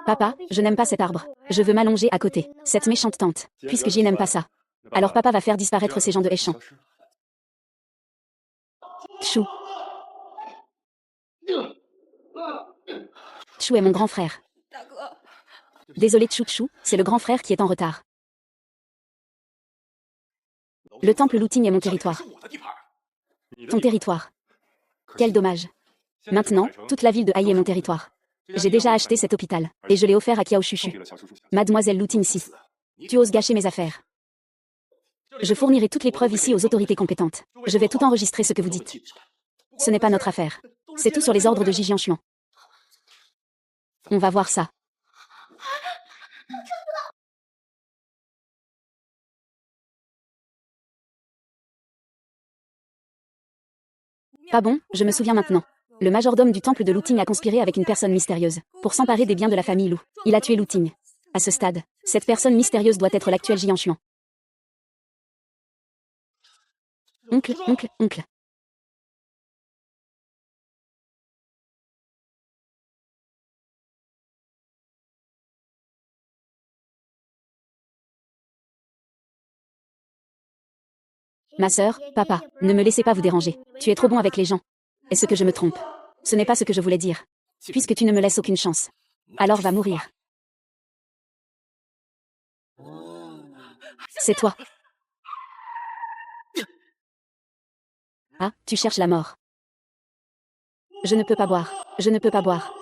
Papa, je n'aime pas cet arbre. Je veux m'allonger à côté. Cette méchante tante. Puisque j'y n'aime pas ça. Alors papa va faire disparaître ces gens de Échamps. Chou. Chou est mon grand frère. Désolé Chou, c'est le grand frère qui est en retard. Le temple Luting est mon territoire. Ton territoire. Quel dommage. Maintenant, toute la ville de Hai est mon territoire. J'ai déjà acheté cet hôpital, et je l'ai offert à Kiao Chuchu. Mademoiselle Luting si. Tu oses gâcher mes affaires. Je fournirai toutes les preuves ici aux autorités compétentes. Je vais tout enregistrer ce que vous dites. Ce n'est pas notre affaire. C'est tout sur les ordres de Ji Jianxuan. On va voir ça. Pas bon, je me souviens maintenant. Le majordome du temple de Luting a conspiré avec une personne mystérieuse, pour s'emparer des biens de la famille Lu. Il a tué Luting. À ce stade, cette personne mystérieuse doit être l'actuel Jianxuan. Oncle. Ma sœur, papa, ne me laissez pas vous déranger. Tu es trop bon avec les gens. Est-ce que je me trompe? Ce n'est pas ce que je voulais dire. Puisque tu ne me laisses aucune chance. Alors va mourir. C'est toi. Ah, tu cherches la mort. Je ne peux pas boire. Je ne peux pas boire.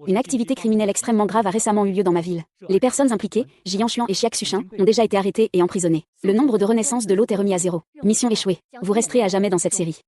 Une activité criminelle extrêmement grave a récemment eu lieu dans ma ville. Les personnes impliquées, Jianxuan et Xiak Suchin, ont déjà été arrêtées et emprisonnées. Le nombre de renaissances de l'hôte est remis à 0. Mission échouée. Vous resterez à jamais dans cette série.